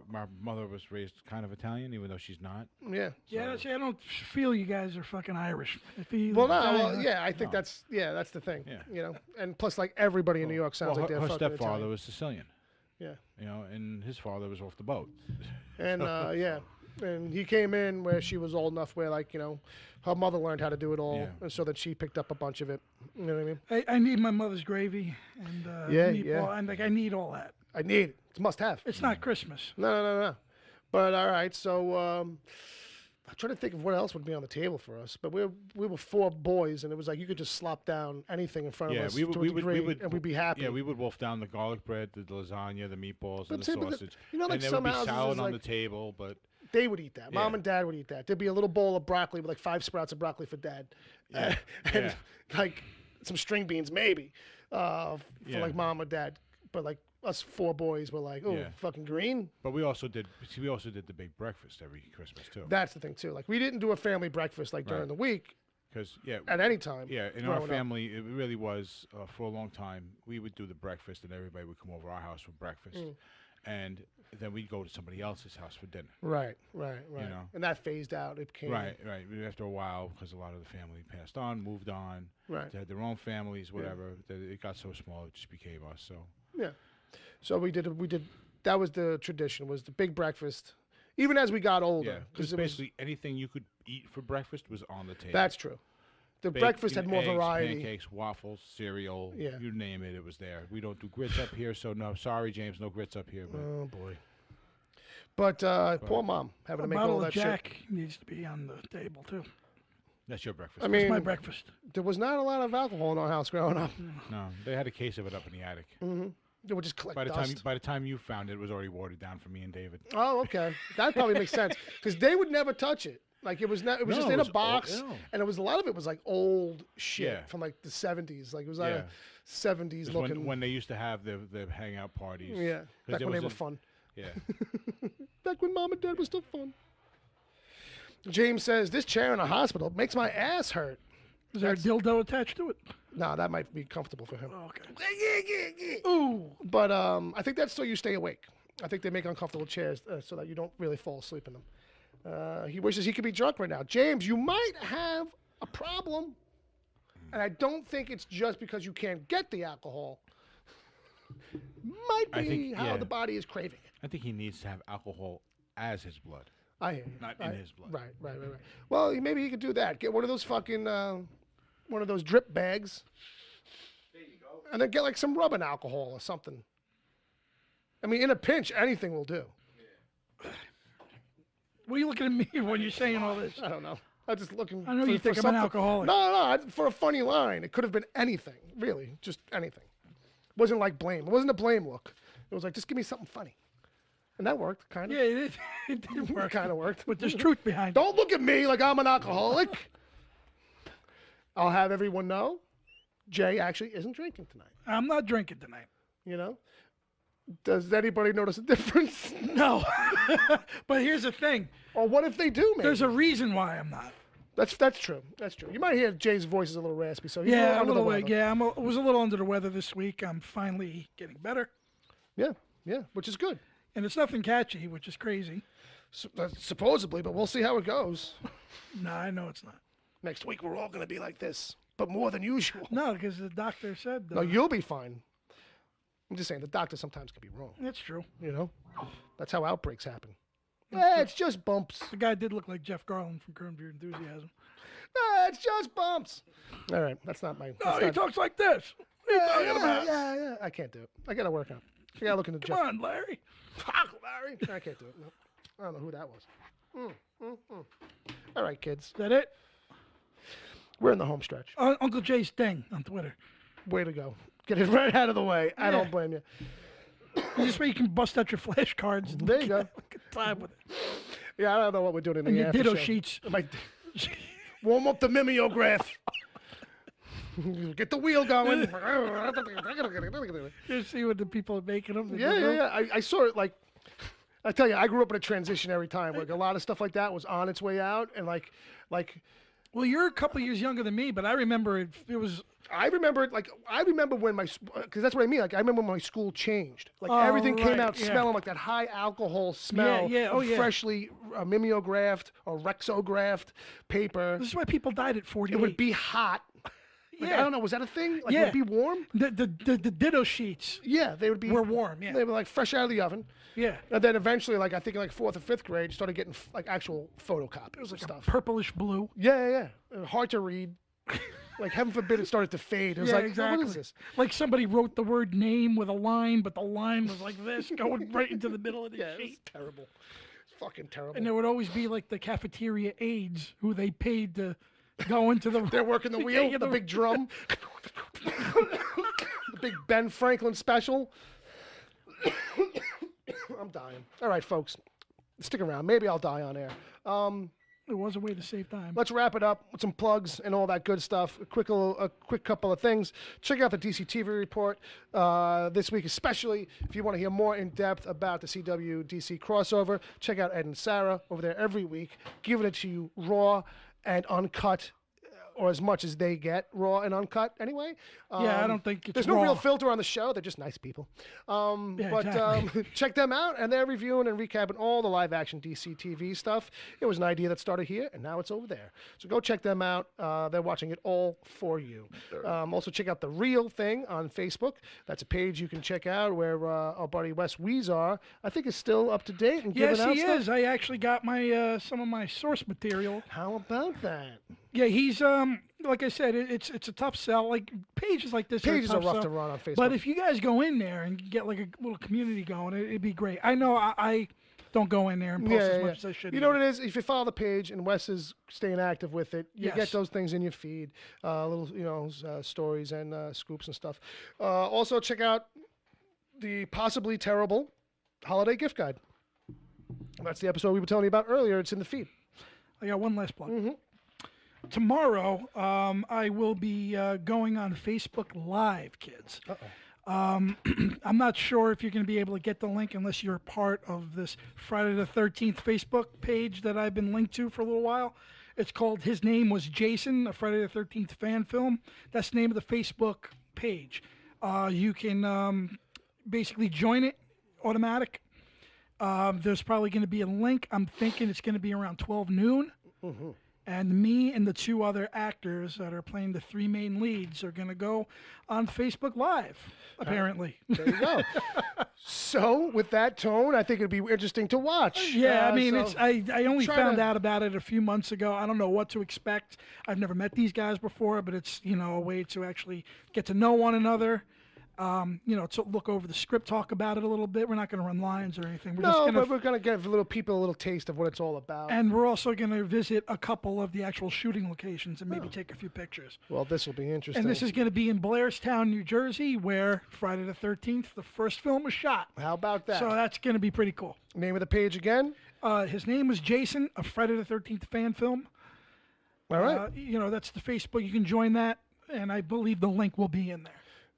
my mother was raised kind of Italian, even though she's not. Yeah. Yeah. See, I don't feel you guys are fucking Irish. I think that's the thing. Yeah. And plus, like everybody in New York sounds like they're her fucking stepfather Italian. was Sicilian. Yeah. And his father was off the boat. And and he came in where she was old enough where, like, her mother learned how to do it all, and so that she picked up a bunch of it. You know what I mean? I need my mother's gravy and meatball, and I need all that. I need it. It's must have. It's not Christmas. No. But all right, so I'm trying to think of what else would be on the table for us. But we were 4 boys, and it was like you could just slop down anything in front of us and we'd be happy. Yeah, we would wolf down the garlic bread, the lasagna, the meatballs, and the see, but sausage. like and there some would be houses salad is on like- the table, but They would eat that. Mom and Dad would eat that. There'd be a little bowl of broccoli with like 5 sprouts of broccoli for Dad, and like some string beans maybe for like Mom or Dad. But like us 4 boys were like, fucking green. But we also did the big breakfast every Christmas too. That's the thing too. Like we didn't do a family breakfast like during the week. Because at any time. Yeah, in our family, it really was for a long time. We would do the breakfast, and everybody would come over our house for breakfast. And then we'd go to somebody else's house for dinner. Right. You know. And that phased out. It became Right. After a while, because a lot of the family passed on, moved on. Right. They had their own families, whatever. It got so small, it just became us. So. Yeah. So we did. That was the tradition. Was the big breakfast, even as we got older. Yeah. Because basically anything you could eat for breakfast was on the table. That's true. The Bacon, breakfast had more eggs, variety. Pancakes, waffles, cereal. Yeah. You name it, it was there. We don't do grits up here, so no. Sorry, James, no grits up here. But Oh boy. But poor mom having A to make bottle all of that Jack needs to be on the table too. that's your breakfast. I It's mean, my breakfast. there was not a lot of alcohol in our house growing up. no, they had a case of it up in the attic. They would just collect By the dust. time you found it, it was already watered down for me and David. Oh, okay. That probably makes sense because they would never touch it. Like it was not. It was No, just it in a was box, old- no. and it was a lot of it was like old shit Yeah. from like the 70s. Like it was like Yeah. a 70s It was looking. when they used to have the hangout parties. Yeah, 'Cause back there when they was were a- fun. Yeah. Back when mom and dad was still fun. James says this chair in a hospital makes my ass hurt. Is there a dildo attached to it? No, that might be comfortable for him. Oh, okay. Ooh. But I think that's so you stay awake. I think they make uncomfortable chairs so that you don't really fall asleep in them. He wishes he could be drunk right now. James, you might have a problem. And I don't think it's just because you can't get the alcohol. Might I be think- how yeah. the body is craving it. I think he needs to have alcohol as his blood, I hear you. not in his blood. Right. Well, maybe he could do that. Get one of those fucking, one of those drip bags. There you go. And then get like some rubbing alcohol or something. I mean, in a pinch, anything will do. What are you looking at me when you're saying all this? I don't know. I'm just looking. I know for, you for think I'm an something. alcoholic. No, for a funny line. It could have been anything, really, just anything. It wasn't like blame. It wasn't a blame look. It was like, just give me something funny, and that worked, kind of. Yeah, it did work. Kind of worked. But there's truth behind it. Don't look at me like I'm an alcoholic. I'll have everyone know, Jay actually isn't drinking tonight. I'm not drinking tonight. You know. Does anybody notice a difference? No. But here's the thing. Or what if they do? Maybe There's a reason why I'm not. that's true. That's true. You might hear Jay's voice is a little raspy, so he's Yeah, a little under the weather. yeah. I was a little under the weather this week. I'm finally getting better, Yeah, which is good. and it's nothing catchy, which is crazy. Supposedly, but we'll see how it goes. No, I know it's not. Next week, we're all going to be like this, but more than usual. No, because the doctor said. No, you'll be fine. I'm just saying, the doctor sometimes can be wrong. That's true. You know? That's how outbreaks happen. It's just bumps. The guy did look like Jeff Garland from Curb Your Enthusiasm. It's just bumps. All right, that's not my... No, that's he not- talks like this. What are you talking about? Yeah. I can't do it. I got to work out. I got to look into Come on, Larry. Larry. I can't do it. No. I don't know who that was. All right, kids. Is that it? We're in the home stretch. Uncle Jay's thing on Twitter. Way to go. Get it right out of the way. I don't blame you. This way you can bust out your flashcards. And There you go. time with it. Yeah, I don't know what we're doing in And the your after ditto show. sheets. Warm up the mimeograph. Get the wheel going. You see what the people are making them. Yeah. I saw it like. I tell you, I grew up in a transitionary time. Like a lot of stuff like that was on its way out, and like. Well, you're a couple years younger than me, but I remember it was. I remember when my, because that's what I mean. Like I remember when my school changed. Like Oh, everything came right, out yeah. smelling like that high alcohol smell. Yeah, of freshly mimeographed or rexographed paper. This is why people died at 48. It would be hot. Like, Yeah. I don't know. Was that a thing? Like, Yeah. would it be warm? the ditto sheets Yeah, they would be. were warm. Yeah, They were like fresh out of the oven. yeah. And then eventually, like I think in like 4th or 5th grade, you started getting like actual photocopies. It was Like a stuff. purplish blue. Yeah. Hard to read. Like heaven forbid it started to fade. It was Yeah, like, exactly. what is this? Like somebody wrote the word name with a line, but the line was like this, going right into the middle of the Yeah, it was sheet. terrible. It's fucking terrible. And there would always be like the cafeteria aides who they paid to go into the. They're working the wheel, Yeah, the big drum, the big Ben Franklin special. I'm dying. All right, folks, stick around. Maybe I'll die on air. It was a way to save time. Let's wrap it up with some plugs and all that good stuff. A quick couple of things. Check out the DC TV report this week, especially if you want to hear more in depth about the CW DC crossover. Check out Ed and Sarah over there every week, giving it to you raw and uncut or as much as they get raw and uncut anyway. Yeah, I don't think it's there's raw. no real filter on the show. They're just nice people. Exactly. Check them out, and they're reviewing and recapping all the live-action DC TV stuff. It was an idea that started here, and now it's over there. So go check them out. They're watching it all for you. Also, check out The Real Thing on Facebook. That's a page you can check out where our buddy Wes Weezar, I think, is still up to date and Yes, giving out he stuff. is. I actually got my some of my source material. How about that? Yeah, he's like I said, it's a tough sell. Like pages like this, Pages are, are tough rough sell. to run on Facebook. But if you guys go in there and get like a little community going, it'd be great. I know I don't go in there and post as much as I should. You know what it is? If you follow the page and Wes is staying active with it, you Yes. get those things in your feed, little stories and scoops and stuff. Also, check out the possibly terrible holiday gift guide. That's the episode we were telling you about earlier. It's in the feed. I got one last plug. Tomorrow, I will be going on Facebook Live, kids. I'm not sure if you're going to be able to get the link unless you're part of this Friday the 13th Facebook page that I've been linked to for a little while. It's called His Name Was Jason, a Friday the 13th fan film. That's the name of the Facebook page. You can basically join it, automatic. There's probably going to be a link. I'm thinking it's going to be around 12 noon. And me and the two other actors that are playing the three main leads are going to go on Facebook Live, apparently. There you go. So, with that tone, I think it'd be interesting to watch. Yeah, I mean, so I only try found to- out about it a few months ago. I don't know what to expect. I've never met these guys before, but it's, a way to actually get to know one another. To look over the script, talk about it a little bit. We're not going to run lines or anything. We're just No, going but we're going to give people a little taste of what it's all about. and we're also going to visit a couple of the actual shooting locations and maybe take a few pictures. Well, this will be interesting. And this is going to be in Blairstown, New Jersey, where Friday the 13th, the first film was shot. How about that? So that's going to be pretty cool. Name of the page again? His name was Jason, a Friday the 13th fan film. All right. That's the Facebook. You can join that, and I believe the link will be in there.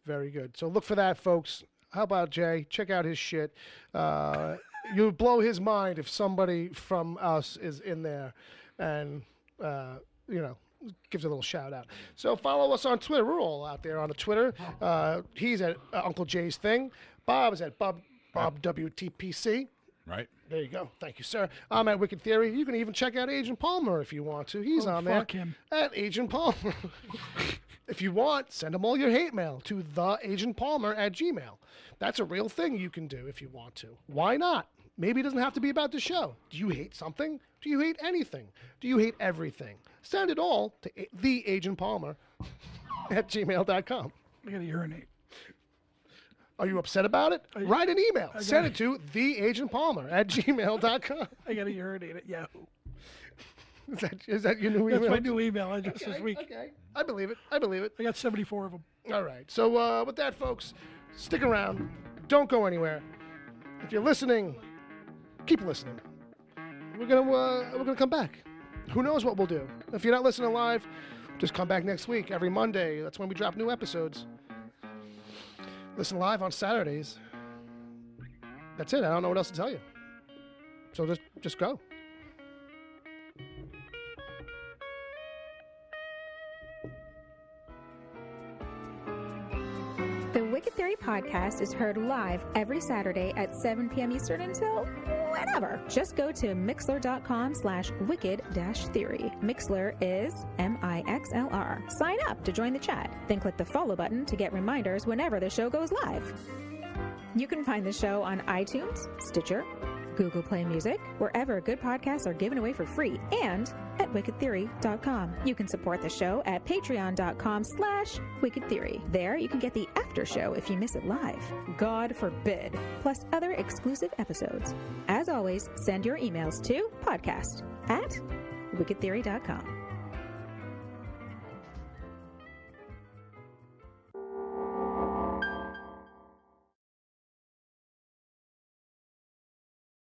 Very good. So look for that, folks. How about Jay? Check out his shit. You'll blow his mind if somebody from us is in there and, gives a little shout out. So follow us on Twitter. We're all out there on the Twitter. He's at Uncle Jay's Thing. Bob is at Bob WTPC. Right. There you go. Thank you, sir. I'm at Wicked Theory. You can even check out Agent Palmer if you want to. He's on there. Fuck him. At Agent Palmer. If you want, send him all your hate mail to theagentpalmer@gmail. That's a real thing you can do if you want to. Why not? Maybe it doesn't have to be about the show. Do you hate something? Do you hate anything? Do you hate everything? Send it all to theagentpalmer@gmail.com. I got to urinate. Are you upset about it? Write an email. Send it to theagentpalmer@gmail.com. I got to urinate at Yahoo. Is that your new email? That's my new email address this week. Okay. I believe it. I got 74 of them. All right. So with that, folks, stick around. Don't go anywhere. If you're listening, keep listening. We're gonna come back. Who knows what we'll do? If you're not listening live, just come back next week. Every Monday. That's when we drop new episodes. Listen live on Saturdays. That's it. I don't know what else to tell you. So just go. The Wicked Theory podcast is heard live every Saturday at 7 p.m. Eastern until whenever. Just go to mixler.com/wicked-theory. Mixler is MIXLR. Sign up to join the chat. Then click the follow button to get reminders whenever the show goes live. You can find the show on iTunes, Stitcher, Google Play Music, wherever good podcasts are given away for free, and at wickedtheory.com. You can support the show at patreon.com/wickedtheory. There you can get the after show if you miss it live. God forbid. Plus other exclusive episodes. As always, send your emails to podcast@wickedtheory.com.